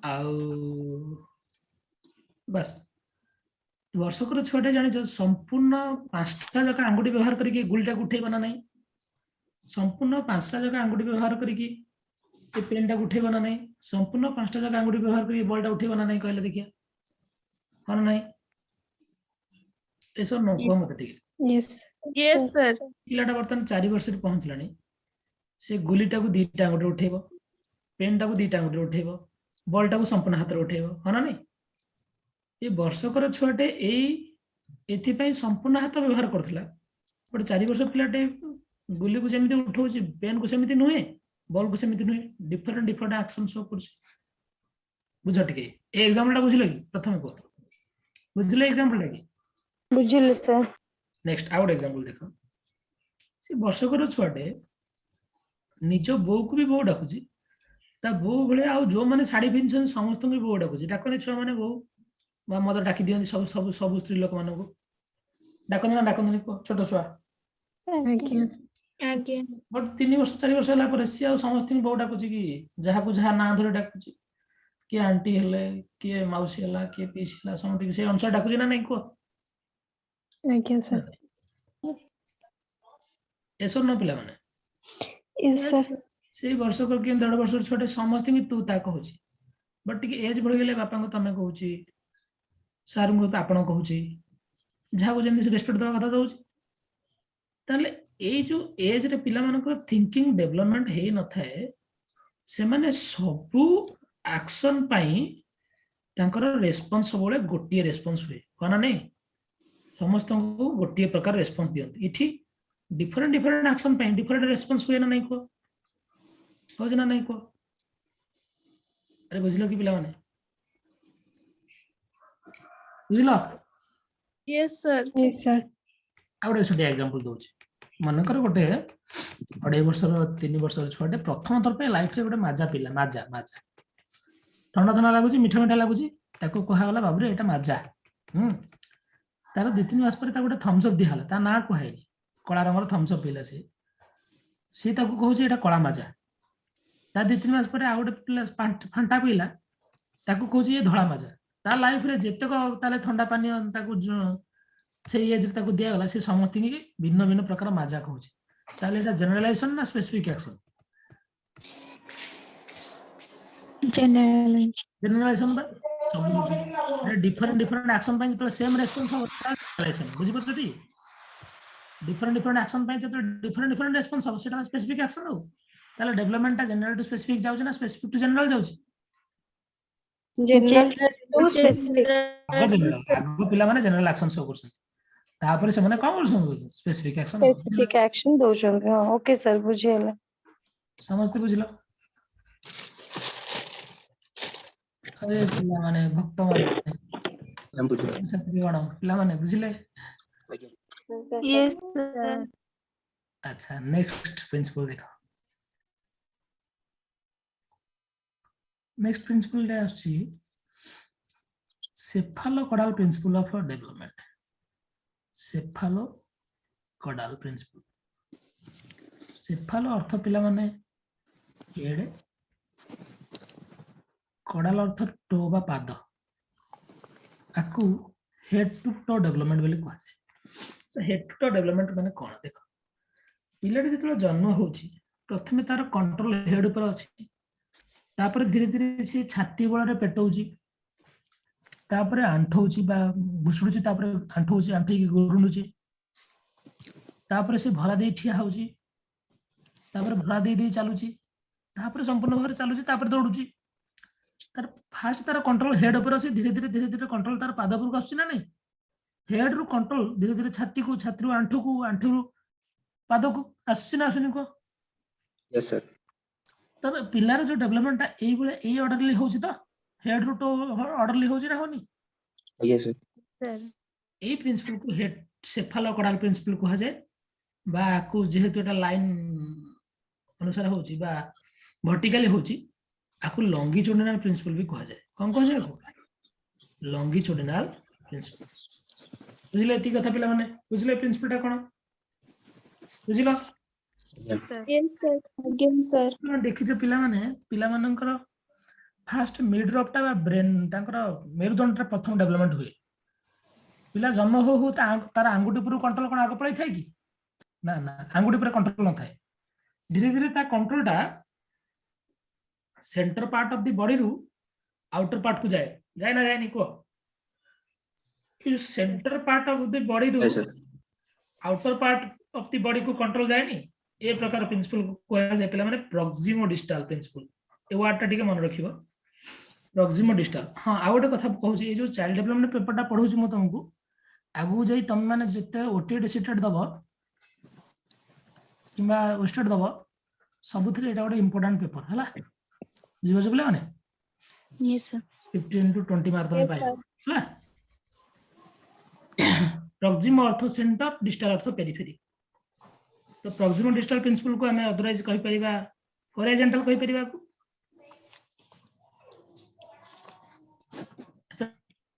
आउ बस वर्षकर छुआटे जानि संपूर्ण 5टा जका आंगुठी व्यवहार करके गुलिटा उठेबा ना नहीं संपूर्ण 5टा जका आंगुठी व्यवहार करके ये पेन टा उठेबा ना नहीं संपूर्ण 5टा जका आंगुठी व्यवहार करके बॉल टा उठेबा ना नहीं कहले देखिया हां नहीं ऐसा न को मत ठीक Yes, sir. पिलाटा बर्तन 4 वर्ष रे पहुंचलानी से गुलिटा को 2टा आंगुठी उठेबो पेन टा को 2टा आंगुठी उठेबो बॉल टा को संपूर्ण हाथ रे उठेबो हां ना नहीं ये वर्षकर छुआटे एथि पई संपूर्ण हाथ व्यवहार करथला बट 4 वर्ष पिलाटे गुली को जेमिति उठौछि पेन को सेमिति नुहे बॉल को सेमिति नुहे डिफरेंट एक्शन शो करछि बुझ टिके ए एग्जांपल टा बुझिले कि प्रथम को बुझिले एग्जांपल टा कि बुझिले सर नेक्स्ट आउट एग्जांपल देखो से वर्षकर छुआटे निज बो को भी बो डाकुछि ता बो भले आ जो माने साड़ी पिनछन समस्त को बो डाकुछि डाकने छुआ माने बो बा मदर डाकी दियन सब स्त्री लोक मानको डाकन छोट छुआ आज्ञा बट 3 वर्ष 4 वर्ष होला पर से आ समस्त बो डाकुछि कि जहा को जहा ना धरे डाकुछि कि आंटी हेले कि मौसी हला कि पीसी हला समस्त से अनुसार डाकुछि ना नहीं को आज्ञा सर ऐसा न पिला माने यस सर से वर्ष कर के 1.5 वर्ष छोटे समस्त की तू ता कहूची बट टिके एज बढ़ गेले बापा को तमे कहूची सार को आपण कहूची जहा को जेमि रेस्पेक्ट दवा कथा दउची ताले ए जो एज रे पिला मानकर थिंकिंग डेवलपमेंट हे न थाए से माने सबु एक्शन पाई तांकर रेस्पॉन्स सबले गोटिए रेस्पॉन्स हुए कोना नहीं समस्त को गोटिए प्रकार रेस्पॉन्स दियंती इठी डिफरेंट एक्शन पाई डिफरेंट रेस्पॉन्स हुए ना नहीं को हो जना नहीं को अरे बुझलो कि पिला माने ବୁଝିଲ? Yes, sir. Yes, sir. ଆଉ ଗୋଟେ ଛୋଟିଆ ଏକ୍ସାମ୍ପଲ ଦଉଛି। ମନେକର ଗୋଟେ 2.5 ବର୍ଷର 3 ବର୍ଷର ଛୁଆଟେ ପ୍ରଥମ ଥର ପାଇଁ ଲାଇଫରେ ଗୋଟେ ମାଜା ପିଲା ମାଜା ଥଣ୍ଡା ଥଣ୍ଡା ଲାଗୁଛି ମିଠା ମିଠା ଲାଗୁଛି ତାକୁ କୁହାଗଲା ବାବୁରେ ଏଇଟା ମାଜା। ତାର 2-3 ମାସ ପରେ ତାକୁ ଗୋଟେ ଥମ୍ସ ଅପ୍ ଦିଆହେଲା ତା ନାଁ କୁହାହେଇନି କଳା ରଙ୍ଗର ଥମ୍ସ ଅପ୍ ପିଲା ସିଏ ତାକୁ କହୁଛି ଏଇଟା କଳା ମାଜା। ତା 2-3 ମାସ ପରେ ଆଉ ଗୋଟେ ପିଲା ଫାଣ୍ଟା ପିଲା ତାକୁ କହୁଛି ଏ ଧଳା ମାଜା। ତା ଲାଇଫରେ ଯେତେକ ତାହେଲେ ଥଣ୍ଡା ପାନୀୟ ତାକୁ ସେଇ ଏଜରେ ତାକୁ ଦିଆଗଲା ସେ ସମସ୍ତଙ୍କୁ ଭିନ୍ନ ଭିନ୍ନ ପ୍ରକାର ମାଜା କହୁଛି। ତାହେଲେ ଏଟା ଜେନେରାଲାଇଜେସନ ନା ସ୍ପେସିଫିକ ଆକ୍ସନ? ଜେନେରାଲାଇଜେସନ ବା ସବୁ ଡିଫରେଣ୍ଟ ଆକ୍ସନ ପାଇଁ ଯେତେବେଳେ ସେମ ରେସ୍ପନ୍ସ ହବ ଜେନେରାଲାଇଜେସନ। ବୁଝିପାରୁଛନ୍ତି? डिफरेंट एक्शन ପାଇଁ ଯେତେବେଳେ डिफरेंट ରେସ୍ପନ୍ସ ହବ ସେଟା ସ୍ପେସିଫିକ ଆକ୍ସନ ଆଉ। ତାହେଲେ ଡେଭଲପମେଣ୍ଟଟା ଜେନେରାଲ ଟୁ ସ୍ପେସିଫିକ ଯାଉଛି ନା ସ୍ପେସିଫିକ ଟୁ ଜେନେରାଲ ଯାଉଛି? General to specific. ଆଗ ପିଲାମାନେ ଜେନେରାଲ ଆକ୍ସନ ଶୋ କରୁଛନ୍ତି ତାପରେ ସେମାନେ କଣ କରୁଛନ୍ତି ସ୍ପେସିଫିକ ଆକ୍ସନ। Specific action ଦଉଛନ୍ତି। ହଁ ଓକେ ସାର୍ ବୁଝିଗଲା। ସମସ୍ତେ ବୁଝିଲ? ଆରେ ପିଲାମାନେ ଭକ୍ତମାନେ କଣ ପିଲାମାନେ ବୁଝିଲେ? Yes, sir. अच्छा नेक्स्ट प्रिंसिपल देखो। नेक्स्ट प्रिंसिपल रे आछि सेफालोकॉडल प्रिंसिपल ऑफ डेवलपमेंट। सेफालोकॉडल प्रिंसिपल सेफालो अर्थ पिला माने एडे कॉडल अर्थ टो बा पाद आकु हेड टू टो डेवलपमेंट बोली कहै छै। तो हेड टू टो डेवलपमेंट माने कोन देखो पिलाटी जेतलो जन्म होछि प्रथमे तार कंट्रोल हेड ऊपर अछि तापर धीरे धीरे से छाती बଳରେ पेटौछि तापर आंठौछि बा घुसुडुछि तापर आंठौछि आंठी गुरुंडुछि तापर से भरा दे ठिया होछि तापर भरा दे चालुछि तापर संपूर्ण भाବରେ चालुछि तापर दौडुछि। तार फास्ट तार कंट्रोल हेड ऊपर अछि धीरे धीरे कंट्रोल तार पाद ऊपर आछि ना नहीं हेड रु कंट्रोल धीरे धीरे छाती को आंठू आंठू पाद को आछि ना आसुनि को। Yes sir. तब पिलार जो डेवलपमेंट एई बळे एई ऑर्डरली होछि त हेड रु टो ऑर्डरली होछि ना होनी? Yes sir. Sir. एई प्रिंसिपल को हेड सेफालोकॉडल प्रिंसिपल को जाय बा को जेहेतु एटा लाइन अनुसार होछि बा वर्टिकली होछि आकु लॉन्गिट्यूडिनल प्रिंसिपल भी कहा जाय। कोन कहा जाय? Longitudinal principal. बुझिले एती कथा पिला माने बुझिले प्रिंसिपल टा कोन बुझिलो? Yes, sir. Again, sir. देखि जे पिला माने पिला मानकर फास्ट मिडरप टा ब्रेन तांकर मेरुदंड टा प्रथम डेवलपमेंट हुए। पिला जन्म हो तार आंगुठी पर कंट्रोल कोन आगे पळै थाय कि ना ना आंगुठी पर कंट्रोल न थाय धीरे धीरे ता कंट्रोल टा centre part of the body रु आउटर पार्ट को जाए ना जाए नहीं को centre part of the body रु yes sir. Outer part of the body को कंट्रोल जाए नहीं ए प्रकार प्रिंसिपल को कहया जाय पिला माने प्रॉक्सिमो डिस्टल प्रिंसिपल। ए वर्ड टा ठीक मन रखिबो प्रॉक्सिमो डिस्टल। हां आ गोटे कथा कहूची ए जो चाइल्ड डेवलपमेंट पेपर टा पढौची म तुमको आगु जाई तुम माने जते ओटीडी सीटेड दबो किबा ओस्टेड दबो सबुथरे एटा गोटे इंपोर्टेंट पेपर हला बुझिबो पिला माने। Yes, sir. 15 to 20 मार्क तुम पाइबो हला। प्रॉक्सिमो अर्थ सेंटर डिस्टल अर्थ पेरिफेरी। तो प्रॉक्सिमो डिस्टल प्रिंसिपल को हमें अदरवाइज कहि परिबा हॉरिजॉन्टल कहि परिबा को।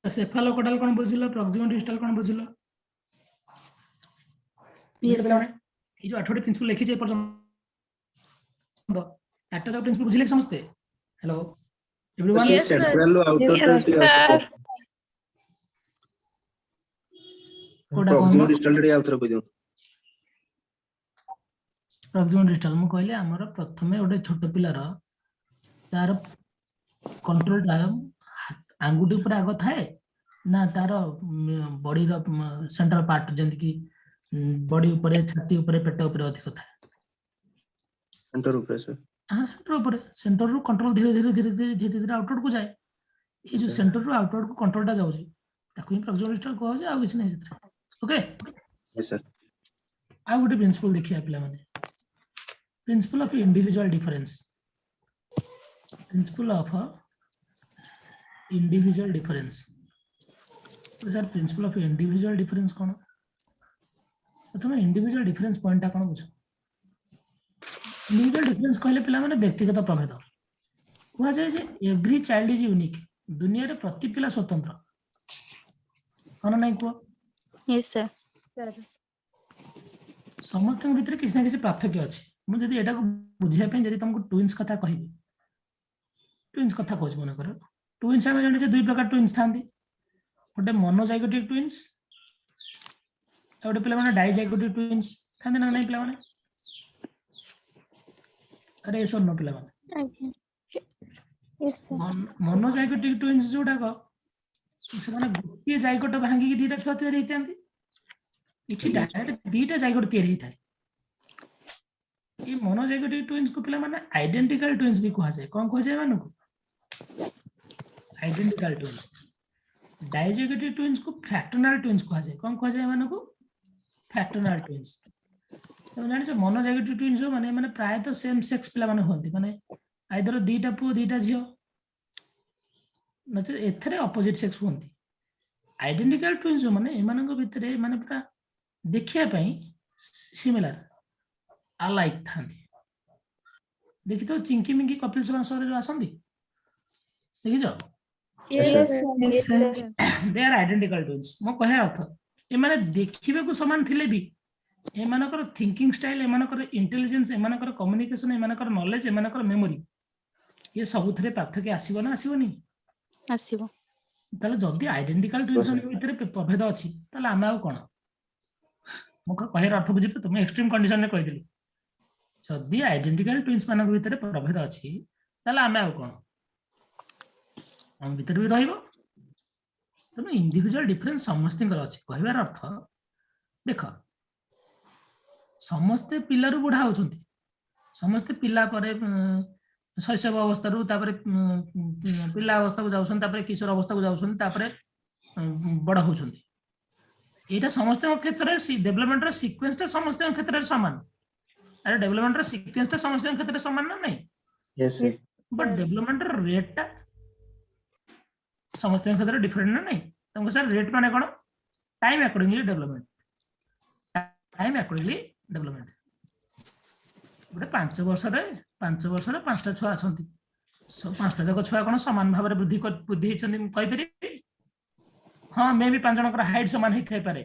सेफालोकॉडल कोन बुझिलो प्रॉक्सिमो डिस्टल कोन बुझिलो? Yes, sir. ये जो 8 प्रिंसिपल लिखि जे पर्यंत एटा प्रिंसिपल बुझिले समझते? Hello everyone. Yes, sir. Central outer Yes, sir. कोडा प्रॉक्सिमल कोन डिस्टल रे आउटर कहि दियो। प्रॉक्सिमल डिस्टल मु कहले हमर प्रथमे ओडे छोट पिलार तार कंट्रोल टाइम आंगुठी ऊपर आगो थाए ना तार बॉडी रो सेंट्रल पार्ट जेंति कि बॉडी ऊपर छाती ऊपर पेट ऊपर अधिक थाए। सेंटर ऊपर सर। हां सेंटर रु कंट्रोल धीरे धीरे आउटवर्ड को जाए। ये जो सर। सेंटर रु आउटवर्ड को कंट्रोल टा जाउची ताकू ही प्रॉक्सिमल डिस्टल कहै छै आ किछ नै छै। Okay yes sir. आ गोटे प्रिंसिपल देखिया पिला माने principle of individual difference. Principle of individual difference sir principle of individual difference कौन प्रथम इंडिविजुअल डिफरेंस पॉइंट कौन बुझ इंडिविजुअल डिफरेंस कहले पिला माने व्यक्तिगत प्रभेद कह जाए जे एवरी चाइल्ड इज यूनिक दुनिया रे प्रति पिला स्वतंत्र कौन नहीं को यस सर समस्त भीतर किसी ना किसी पार्थक्य अच्छे मुझे एटा को बुझाई जब तुमको ट्विन्स कथा कहि ट्विन्स कथा कहूँ मन कर ट्विन्स आम जाने दुई प्रकार ट्विन्स था गोटे मोनोजाइगोटिक ट्विन्स गोटे पे डाइजाइगोटिक ट्विन्स था ना नहीं पे अरे ऐसा न पे Yes, sir. मोनोजाइगोटिक ट्विन्स जोड़ाक से गोटे जाइगोट भांगिक दीटा छुआ तैयारी किसी डायरेक्ट दीटा जाइगोट तैयारी थाए ये मोनोजाइगोटिक ट्विन्स को पिला माने आइडेंटिकल ट्विन्स भी कहा जाए कौन कहा जाए मानको आइडेंटिकल ट्विन्स डाइजाइगोटिक ट्विन्स को फ्रैक्टरनल ट्विन्स कहा जाए कौन कहा जाए मानको फ्रैक्टरनल ट्विन्स तो जानि मोनोजाइगोटिक ट्विन्स माने माने प्राय तो सेम सेक्स पिला माने होंती माने आइदर दीटा पुओ दीटा झियो नचे एथरे ऑपोजिट सेक्स होंती आइडेंटिकल ट्विन्स माने एमानक भितरे माने पूरा देखिया पई सिमिलर अलाइक थांती देखि तो चिंकी मिंकी कपिल शर्मा शो रे जो आसंती देखि जो Yes, sir. Yes, sir. They are identical twins मो कहे अर्थ ए माने देखिबे को समान थिले भी ए मानकर थिंकिंग स्टाइल ए मानकर इंटेलिजेंस ए मानकर कम्युनिकेशन ए मानकर नॉलेज ए मानकर मेमोरी ये सब थरे पार्थक्य आसीबो ना आसीबोनी आसीबो ताले जदी आइडेंटिकल ट्विन्स भितर प्रभेद अछि ताले आमे आ कोन मो कहे अर्थ बुझि तुम एक्सट्रीम कंडीशन में कहि दिली जदी आइडेंटिकल ट्विन्स मानक भितर प्रभेद अछि ताले आमे आ कोन हम भितर भी रहिबो तुम इंडिविजुअल डिफरेंस समस्त अछि कहबार अर्थ देख समस्ते पिला रु बुढ़ा होचंती समस्ते पिला परे शैशव अवस्था रु तापरे पिला अवस्था को जाउछन तापरे किशोर अवस्था को जाउछन तापरे बड़ होचंती एटा समस्त क्षेत्र में डेवलपमेंट रो सीक्वेंस ता समस्त क्षेत्र में समान अरे डेवलपमेंट रो सीक्वेंस ता समस्त क्षेत्र में समान ना नहीं यस सर बट डेवलपमेंट रो रेट ता समस्त क्षेत्र में डिफरेंट ना नहीं तुमको सर रेट माने कोन time accordingly development time accordingly development गोटे 5 वर्ष रे 5टा छुआ आछंती सब 5टा जक छुआ कोन समान भाव रे बुद्धि छंती कहि परिबी हां मे भी 5 जनकर हाइट समान ही थे पारे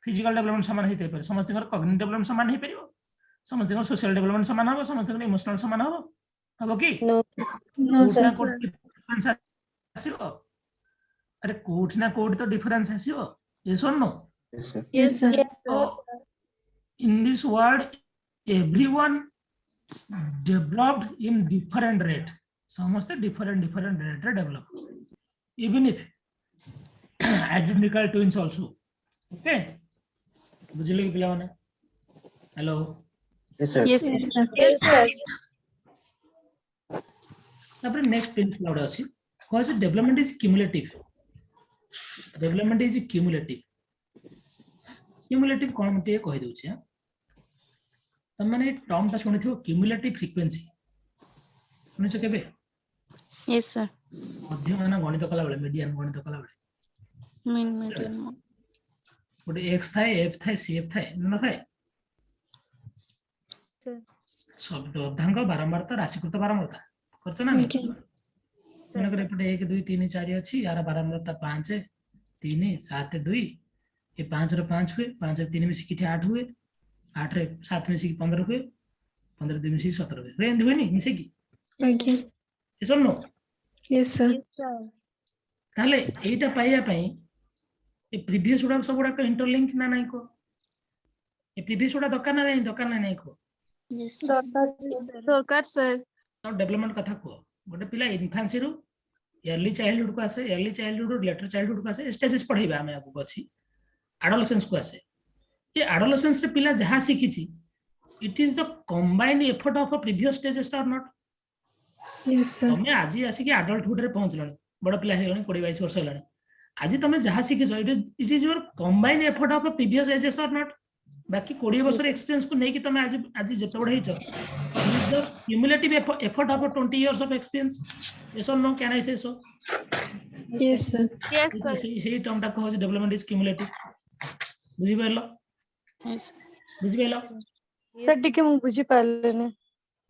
फिजिकल डेवलपमेंट समान ही थे पारे समस्त कॉग्निटिव डेवलपमेंट समान ही परिबो समस्त सोशल डेवलपमेंट समान हो समस्त इमोशनल समान हो कि No, sir. डिफरेंस आसीबो अरे कोठ ना कोठ तो डिफरेंस आसीबो ये सुन नो yes sir Yes, sir. So, in this world, everyone developed in different rate. समस्त different rate रे develop. Even if identical twins also. Okay? बुझिले कि पिला माने? Hello. Yes sir yes sir Yes, sir. तापर नेक्स्ट प्रिंसिपल अछि कह जे development is cumulative. Development is cumulative. Cumulative कौन मते कहि दउ छै त माने टर्म ता सुनि थियो क्यूमुलेटिव फ्रीक्वेंसी सुनि छ केबे यस सर मध्यमान गणित कला बेले मीडियन गणित कला बेले मीन मीडियन गोटे एक्स थाए एफ थाए सी एफ थाए न थाए Sir. सब अर्धांग बारंबारता राशिकृत बारंबारता करछ ना Okay. मनकर एपटे 1 2 3 4 अछि यार बारंबारता 5 3 7 2 ये 5 रे 5 हुए 5 रे 3 मिसी किठी 8 हुए 8 रे 7 मिसी 15 हुए 15 2 मिसी 17 हुए रेंद हुए नी मिसे की Okay. ए सुनो Yes, sir. ताले एटा पाइया पई ए प्रीवियस उडा सब उडा इंटरलिंक ना नाही को ए प्रीवियस उडा दकान ना नाही को Sorkat, sir. और डेवलपमेंट कथा को गोटे पिला इन्फांसी रु अर्ली चाइल्डहुड को आसे अर्ली चाइल्डहुड लेटर चाइल्डहुड को आसे स्टेजेस पढाइबा हमें आपको अछि एडोलेसेंस को आसे ये एडोलेसेंस रे पिला जहा सिखिछि it is the combined effort of a previous stages or not Yes, sir. तमे आजि आसी कि एडल्टहुड रे पहुंचलनी बड़ पिला हे गनी 20 22 वर्ष हेलानी आजि तमे जहा सिखिछ it is your combined effort of a previous ages or not बाकी 20 वर्ष एक्सपीरियंस को नहीं कि तमे आज जते बड़ हेछ the cumulative effort of 20 years of experience yes or no can I say so Yes, sir. Yes, sir. সেই টার্মটা কহ যে ডেভেলপমেন্ট ইজ কিউমুলেটিভ বুঝি পারলো Yes. বুঝি পাইলো सर टिके मु बुझी पारलेनी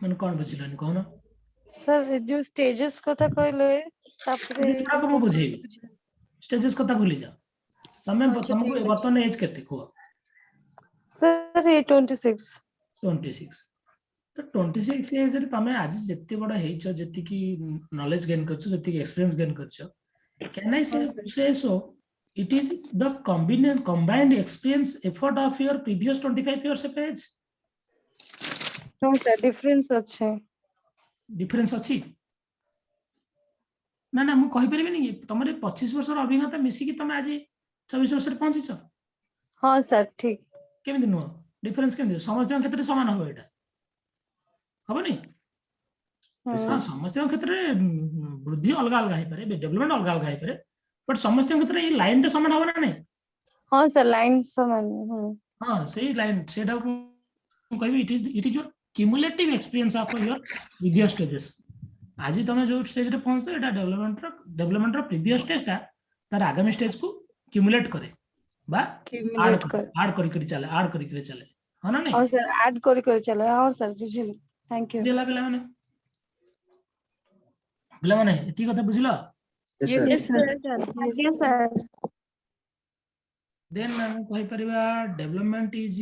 মানে কোন বুঝিলানি কোন सर जो स्टेजेस কথা কইলে তারপরে Stages কাকে ମୁଁ ବୁଝେଇବି? स्टेजेस কথা ভুলি যাও ତମେ আচ্ছা, ତମକୁ ঠিক আছে। ବର୍ତ୍ତମାନ ଏଜ କେତେ କୁହ सर ये 26 26 ତ 26 ଏଜ ରେ ତମେ ଆଜି ଯେତେ ବଡ ହେଇଛ ଯେତିକି ନଲେଜ ଗେନ୍ କରିଛ ଯେତିକି ଏକ୍ସପିରିଏନ୍ସ ଗେନ୍ କରିଛ can I say so it is the combined experience effort of your previous 25 years of age no sir difference আছে डिफरेंस अछि ना ना मु कहि परिबिनी कि तमरे 25 वर्षर अभिज्ञता मिसी कि तमे आज 24 वर्षर पहुंचिछ हां सर ठीक केमिति नुह डिफरेंस केमिति समस्त क्षेत्र समान हो एटा हबनी हां समस्त क्षेत्र वृद्धि अलग अलग है पारे डेवलपमेंट अलग अलग है पारे बट समस्त क्षेत्र ये लाइन तो समान हो ना नहीं हां सर लाइन समान हां सही लाइन सेटा को कहबी it is your cumulative experience of your previous stages आज तुम जो स्टेज रे पहुंचो एटा डेवलपमेंट रो प्रीवियस स्टेज ता तार आगामी स्टेज को क्यूमुलेट करे बा क्यूमुलेट कर ऐड करी चले ऐड करी चले हां ना नहीं हां सर ऐड कर चले हां सर बुझिली थैंक यू दिला पिला माने एती कथा बुझिलो Yes, sir. Yes, sir. Yes, sir. Then हम कहि परिबा development is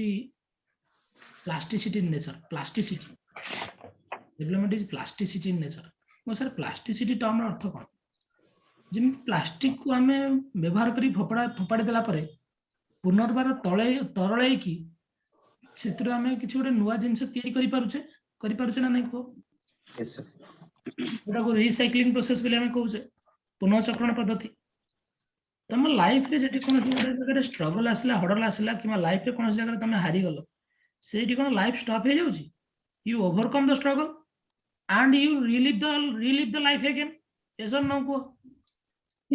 plasticity in nature plasticity development is plasticity in nature मो सर प्लास्टिसिटी टर्म अर्थ कोन जिम प्लास्टिक को हमें व्यवहार करी फोपाड़ी देला परे पुनर्बार तरळे की सेतिर हमें किछ गोटे नुवा जिंस तयारी करि पारुछे ना नहीं को Yes, sir. एटा को रिसाइक्लिंग प्रोसेस बोले हमें कहउछे पुनर्चक्रण पद्धति तुम लाइफ रे जेटी कोन जगह स्ट्रगल आसला हडल आसला कि लाइफ रे कोन जगह तुम हारी गलो सेठी कोन लाइफ स्टॉप हे जाउची you overcome the struggle and you relive the life again yes or no को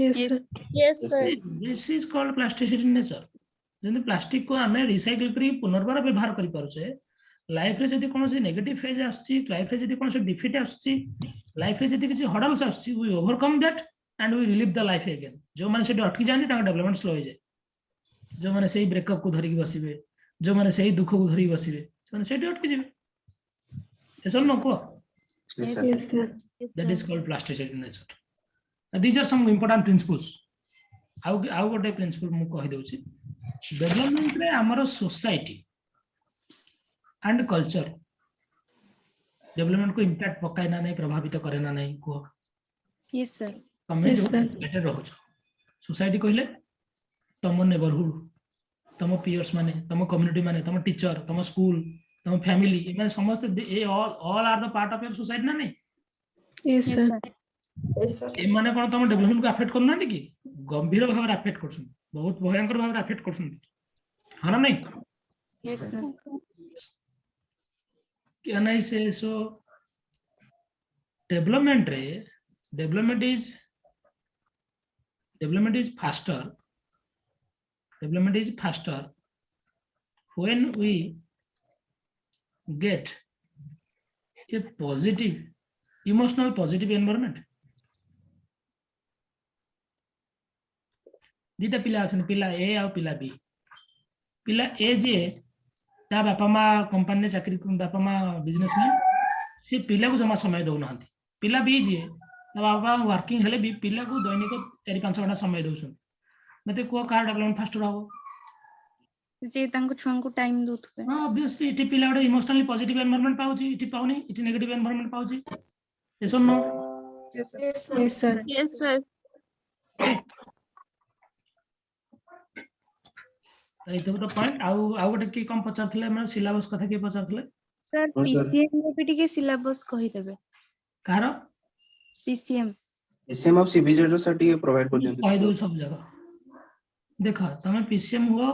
Yes, sir. Yes, sir. This is called plasticity in nature जने प्लास्टिक को हमें रिसाइकल करी पुनर्बार व्यवहार करि पारुछे लाइफ रे जदी कोन से नेगेटिव फेज आछी लाइफ रे जदी कोन से डिफीट आछी लाइफ रे जदी किछ हडल्स आछी we overcome that and we relive the life again जो माने से अटकी जानी ता डेवलपमेंट स्लो हो जाए जो माने सही ब्रेकअप को धरि बसिबे जो माने सही दुख को धरि बसिबे माने सेठी अटकी जिबे एसन न को Yes, sir. Yes, sir. that is called plasticity in nature these are some important principles आउ गोटे प्रिंसिपल मु कहि दउची डेवलपमेंट रे हमर सोसाइटी एंड कल्चर डेवलपमेंट को इंपैक्ट पकाय ना नहीं प्रभावित करे ना नहीं को Yes, sir. तमे Yes, जो sir. बेटर रहछ सोसाइटी कहले तम नेबरहुड तम पियर्स माने तम कम्युनिटी माने तम टीचर तम स्कूल तम फैमिली माने समस्त ए all are the part of your society ना नहीं Yes, Yes, sir. sir. ए माने कोन तम डेवलपमेंट को अफेक्ट करना कि गंभीर भाव अफेक्ट करछन बहुत भयंकर भाव अफेक्ट करछन हां ना नहीं Yes, sir. can I say so development is faster when we get a emotional positive environment दीटा पिला आछन पिला ए आ पिला बी पिला ए जे ता बापा मा कंपनी चाकरी बापा मा बिजनेसमैन से पिला को जमा समय दउ नहंती पिला बी जे ता बापा वर्किंग हेले बी पिला को दैनिक 4-5 घंटा समय दउछन मते को कार डेवलपमेंट फास्ट रहबो जे तांको छुआ को टाइम दोथबे हां ऑब्वियसली इटी पिला गोटे इमोशनली पॉजिटिव एनवायरनमेंट पाउची इटी पाउनी इटी नेगेटिव एनवायरनमेंट पाउची एसो नो Yes, sir. Yes, sir. Yes, sir. तो पॉइंट आउ गोटे की कम पचारथिले हम सिलेबस कथा की पचारथिले Sir, No, sir. PCM रे भी टिके सिलेबस कहि देबे कार PCM PCM ऑफ CBZ रो सर टिके प्रोवाइड कर कहि दियंतु दउ सब जगह देखा तमे पीसीएम हुआ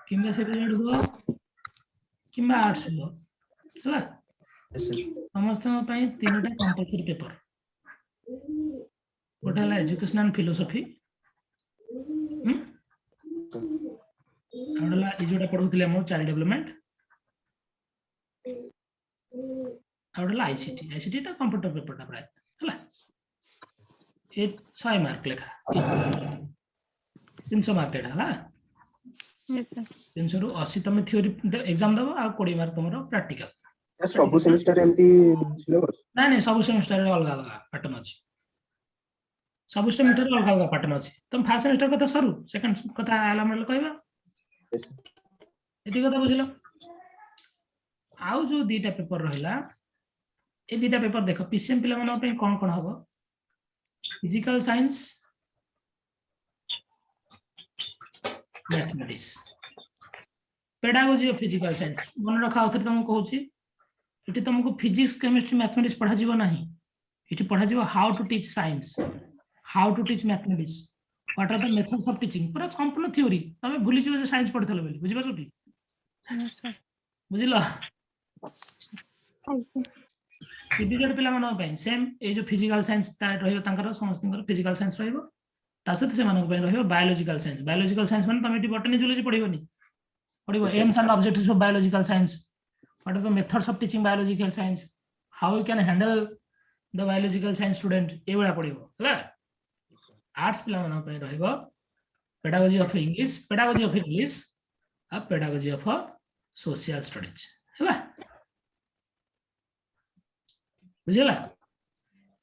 किंबा सेक्रेटरी हुआ किंबा आर्ट्स हुआ हला Yes, sir. समस्त पई तीनटा कंपलसरी पेपर गोटा हला एजुकेशन एंड फिलोसफी आउडला ए जोटा पढौथिले हम चाइल्ड डेवलपमेंट आउडला आईसीटी टा कंप्यूटर पेपर टा प्राय हला ये 100 मार्क लेखा 300 मार्क एटा हला yes sir 300 रु 80 तुम थ्योरी एग्जाम दबो आ 20 मार्क तुमरो प्रैक्टिकल सर सब सेमिस्टर एमती सिलेबस नहीं सब सेमेस्टर अलग अलग पैटर्न अछि सब सेमेस्टर अलग अलग पैटर्न अछि तुम फर्स्ट सेमेस्टर कथा सरू सेकंड कथा आला मतलब कहबा एती कथा बुझलो आउ जो दीटा पेपर रहला ए दीटा पेपर देखो पीसीएम पिला मन पे कोन कोन हबो physical science mathematics pedagogy of physical science मन रखा उथर तुम कहूची इटी तुमको फिजिक्स केमिस्ट्री मैथमेटिक्स पढ़ा जीवो नाही इटी पढ़ा जीवो how to teach science how to teach mathematics what are the methods of teaching पूरा संपूर्ण थ्योरी तमे भूली जीवो जे साइंस पढ़थलो बोली बुझी पाछो की yes sir बुझिलो डिविजन पिला मन पे सेम ए जो फिजिकल साइंस रहिबो तांकर समस्तଙ୍କର फिजिकल साइंस रहिबो ता सहित से मानक पे रहिबो बायोलॉजिकल साइंस माने तमे बॉटनी जूलॉजी पढिबोनी पढिबो aims and objectives of biological science what are the methods of teaching biological science how you can handle the biological science student ए बडा पढिबो हला आर्ट्स पिला मन पे रहिबो पेडागोजी ऑफ इंग्लिश आ पेडागोजी ऑफ सोशल स्टडीज हला बुझला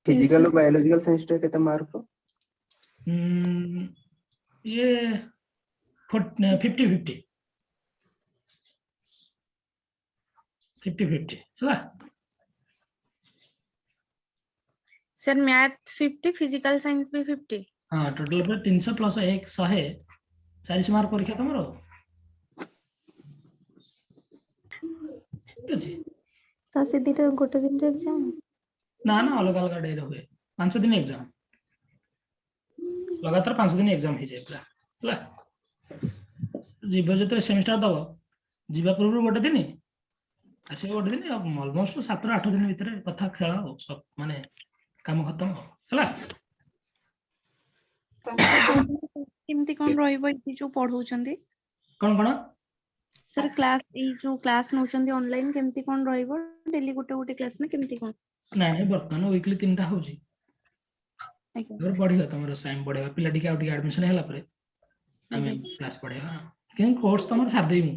फिजिकल और बायोलॉजिकल साइंस टे केते मार्क ये 50-50 चला सर मैथ 50 फिजिकल साइंस भी 50 हाँ टोटल पे 300 प्लस 1 100 40 मार्क परीक्षा तुमरो ठीक अछि सर से दीटा गोटे दिन रे एग्जाम ना अलग अलग डे रहे 5 दिन एग्जाम लगातार 5 दिन एग्जाम हो जाए पूरा हला जीव जते सेमेस्टर दबो जीवा पूर्व गोटे दिन आसे गोटे दिन ऑलमोस्ट 7-8 दिन भीतर कथा खेल सब माने काम खत्म हला केमती कोन रहइबो ई जो पढौचंदी कौन सर क्लास ई जो क्लास नौचंदी ऑनलाइन केमती कोन रहइबो डेली गोटे गोटे क्लास में केमती कोन नहीं बर्तमान वीकली 3टा होची और बढ़िया तुमरो साइम बढ़ेगा पिला टिके आउट एडमिशन हैला परे हमें क्लास पढ़ेगा केन कोर्स तुमर छाड़ देई मु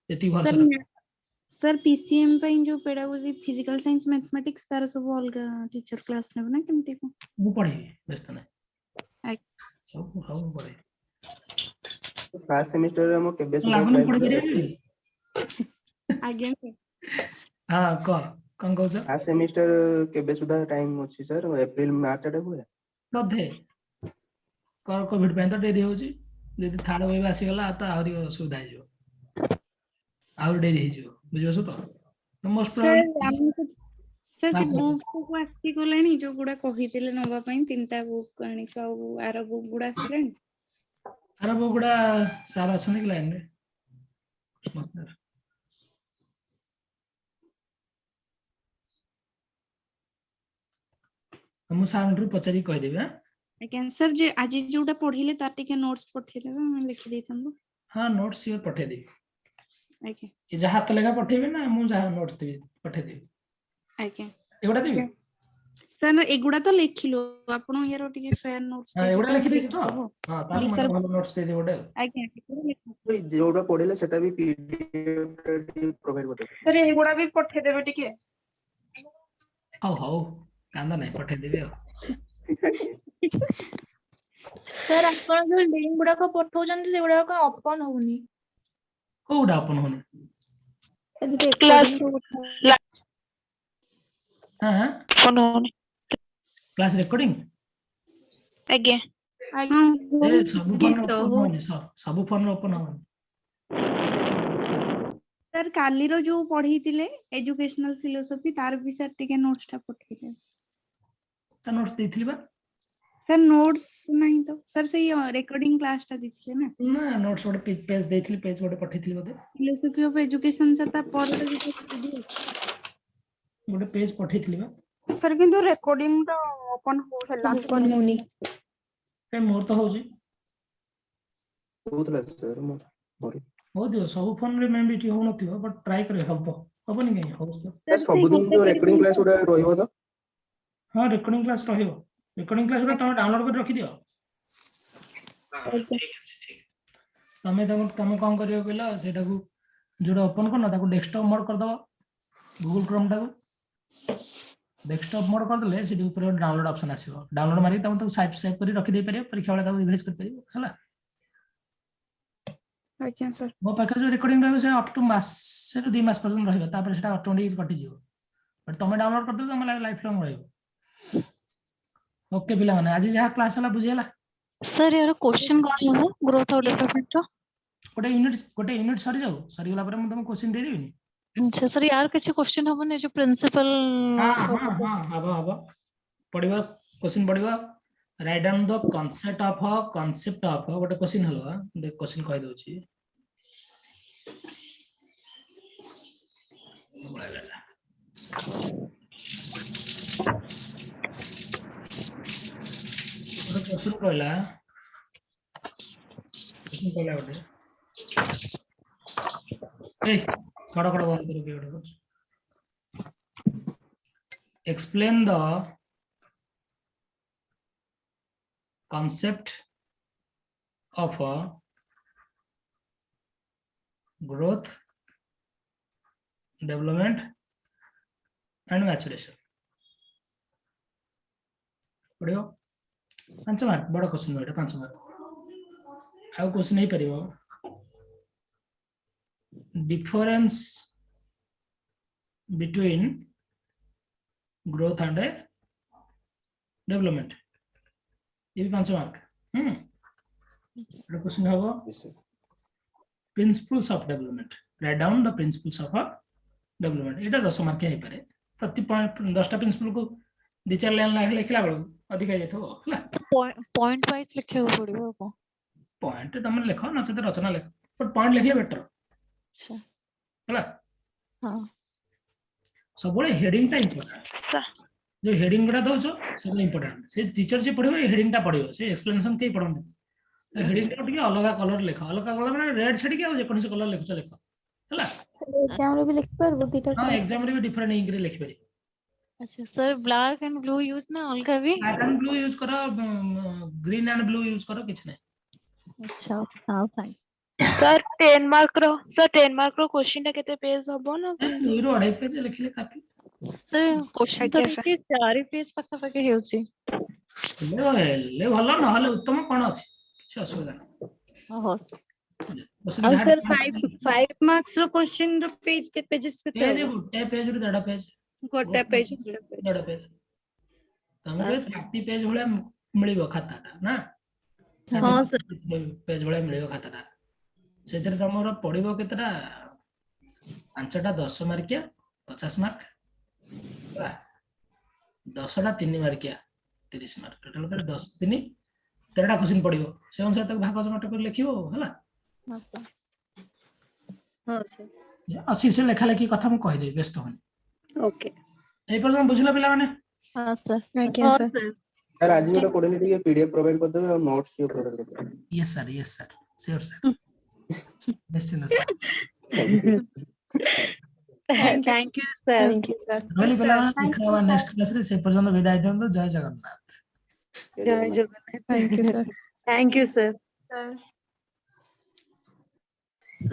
एती भर सर पीसीएम पे जो पेडागोजी फिजिकल साइंस मैथमेटिक्स तार सब अलगा टीचर क्लास ने ना केमती को वो पढ़े व्यस्त नहीं आइ सब पढ़े फर्स्ट सेमेस्टर रे हम केबे लागुन पढ़े बेरे आगे हां कौन कहछ फर्स्ट सेमेस्टर केबे सुधा टाइम अछि सर अप्रैल मार्च आडे हुए बधे कोविड पे तो डेरी होची यदि थर्ड वेव आसी गला तो आउरी सुविधा हो आउर डेरी हो जो बुझियो तो मोस्ट प्रोबेबली सर से बुक को आसी गलानी जो गुडा कहितिले नबा पई तीनटा बुक आनी का आरो बुक गुडा आसीलानी आरो बुक गुडा सारा अछन कि लाइन रे हम साउंड पचारी कह देबे अगेन सर जे आज जोटा पढिले तार टिके नोट्स पठे देबे हम लिखि देतन हां नोट्स यो पठे देबे ओके ये जहा हाथ लगा पठेबे ना मु जहा नोट्स देबे पठे देबे ओके एगुडा देबे सर एगुडा तो लिखिलो आपण यारो टिके फेयर नोट्स हां एगुडा लिखि देछि तो हां तार सर मतलब नोट्स दे देबे ओके जोडा पढिले सेटा भी पीडीएफ प्रोवाइड करते सर एगुडा भी पठे देबे टिके हो कांदा नहीं पठे देबे सर आपण जो लिंक गुडा को पठौचंदी से गुडा को ओपन होउनी कोडा अपन होने क्लास हां ओपन होउनी क्लास रिकॉर्डिंग आगे ए सब फोन ओपन हो सर काली रो जो पढीतिले एजुकेशनल फिलोसफी तार भी सर टिके नोट्स टा पठेले ता नोट्स देथिली बा सर नोट्स नहीं तो सर से ये रिकॉर्डिंग क्लास टा दिथिले ना ना नोट्स गोटे पेज देथिली पेज गोटे पठेथिली बोते फिलोसफी ऑफ एजुकेशन से ता पर गोटे पेज पठेथिली बा सर किंतु रिकॉर्डिंग तो ओपन होनी पे मोर तो होजी होतला सर मोर हो दियो सब फोन रे मेंबिटी हो नथियो बट ट्राई करे हबो नहीं कहीं हो सब दिन जो रिकॉर्डिंग क्लास उडा रहिबो तो हां रिकॉर्डिंग क्लास रहिबो ରେକର୍ଡିଂ କ୍ଲାସ୍ ଗୁଡ଼ା ତମେ ଡାଉନଲୋଡ୍ କରି ରଖିଦିଅ। ଠିକ ଅଛି, ଠିକ। ତମେ କଣ କରିବ କହିଲ, ସେଇଟାକୁ ଯୋଉଟା ଓପନ କରିନ ତାକୁ ଡେସ୍କଟପ୍ ମୋଡ୍ କରିଦବ। ଗୁଗଲ କ୍ରୋମ ଟାକୁ ଡେସ୍କଟପ୍ ମୋଡ୍ କରିଦେଲେ ସେଠି ଉପରେ ଡାଉନଲୋଡ୍ ଅପସନ୍ ଆସିବ। ଡାଉନଲୋଡ୍ ମାରିକି ତାକୁ ସେଭ୍ କରି ରଖିଦେଇ ପାରିବ। ପରୀକ୍ଷା ବେଳେ ତାକୁ ରିଭାଇଜ କରିପାରିବ ହେଲା। ଆଜ୍ଞା ସାର୍। ମୋ ପାଖରେ ଯୋଉ ରେକର୍ଡିଂ ରହିବ ସେ ଅପ୍ ଟୁ ମାସରୁ 2 ମାସ ପର୍ଯ୍ୟନ୍ତ ରହିବ। ତାପରେ ସେଟା ଅଟୋମେଟିକ କଟିଯିବ। ବଟ୍ ତମେ ଡାଉନଲୋଡ୍ କରିଦେଲେ ତମ ଲାଇଫ୍ ଲଙ୍ଗ ରହିବ। ଓକେ ପିଲାମାନେ, ଆଜି ଯାହା କ୍ଲାସ୍ ହେଲା ବୁଝିହେଲା? सर यार क्वेश्चन कौन होगा ग्रोथ और डेवलपमेंट का? ଗୋଟେ ୟୁନିଟ୍ ସରିଯାଉ, ସରିଗଲା ପରେ ମୁଁ ତମକୁ क्वेश्चन ଦେଇଦେବିନି? अच्छा सर यार किसी क्वेश्चन हमने जो प्रिंसिपल ହବ ପଢିବ, क्वेश्चन पढ़िବ। Write down the concept of ଗୋଟେ क्वेश्चन हलो। देख क्वेश्चन कहि दउची। ଗୋଟେ क्वेश्चन कहला ଗୋଟେ ए खड़ा खड़ा बंद करो के ଗୋଟେ explain the concept of a growth, development and maturation. पढ़ियो 5 मार्क बड़ा क्वेश्चन है 5 मार्क। आउ क्वेश्चन नहीं परियो difference between growth and development, ये भी 5 मार्क। क्वेश्चन होगा principles of development, right down the principles of development. Etah 10 mark है पारे। प्रति पॉइंट 10टा प्रिंसिपल को 2-4 लाइन लिखला बेलू अधिक आ जातो हला। पॉइंट वाइज लिखे हो पड़ियो को पॉइंट तुम लिखो न तो रचना लिखो, बट पॉइंट लिखले बेटर अच्छा हला। हां सब बड़े हेडिंग टा इंपोर्टेंट। जो हेडिंग गुडा दोचो सब इंपोर्टेंट। से टीचर जे पढिबो हेडिंग टा पढिबो, से एक्सप्लेनेशन के पढो। हेडिंग टा टिके अलग कलर लिखो, अलग कलर माने रेड छडी के जे कोनसे कलर लिखो लिखो हला। एग्जाम रे भी लिख परबो दीटा हां एग्जाम रे भी डिफरेंट इंक रे लिख पारी। अच्छा sir black and blue use ना अलगा भी? ब्लैक एंड ब्लू यूज करो, ग्रीन एंड ब्लू यूज करो, किछ नै। अच्छा हां फाइन सर 10 मार्क रो क्वेश्चन टा केते पेज हबो ना? 2 रो 2.5 पेज लिखले काफी। सर क्वेश्चन तो आज्ञा सर। देखि 4 पेज पक्का पक्का हेउची। ले भलो न हले उत्तम कोन अछि, किछ असुविधा नै। हो और सर 5 मार्क्स रो क्वेश्चन रो पेज के पेजेस पेज केते गुटे पेज रो 1.5 पेज, गोटे पेज 1.5 पेज तमके 30 पेज भले मिलिबो खाताटा ना। हां सर पेज भले मिलिबो खाताटा। सेतिर तमरो पढिबो केतरा 5टा 10 मार्किया 50 मार्क, 10टा 3 मार्किया 30 मार्क, टोटल कर 10 3 13टा क्वेश्चन पढिबो। से अनुसार तक भाग जमाट कर लिखिबो हला। हां सर 80 से लेखा लेखी कथा मु कहि दे, व्यस्त होनी। ओके ए पर बुझला पिला माने? हां सर आज्ञा हां सर। सर सर आज गोटे कोडे के पीडीएफ प्रोवाइड कर देबे और नोट्स जो प्रोवाइड कर देबे। यस सर श्योर सर निश्चित sir. Thank you sir. Thank you sir. रहली पिला देखा नेक्स्ट क्लास रे से पर्यंत विदाई देंदो। जय जगन्नाथ। जय Jagannath. Thank you sir. Thank you sir.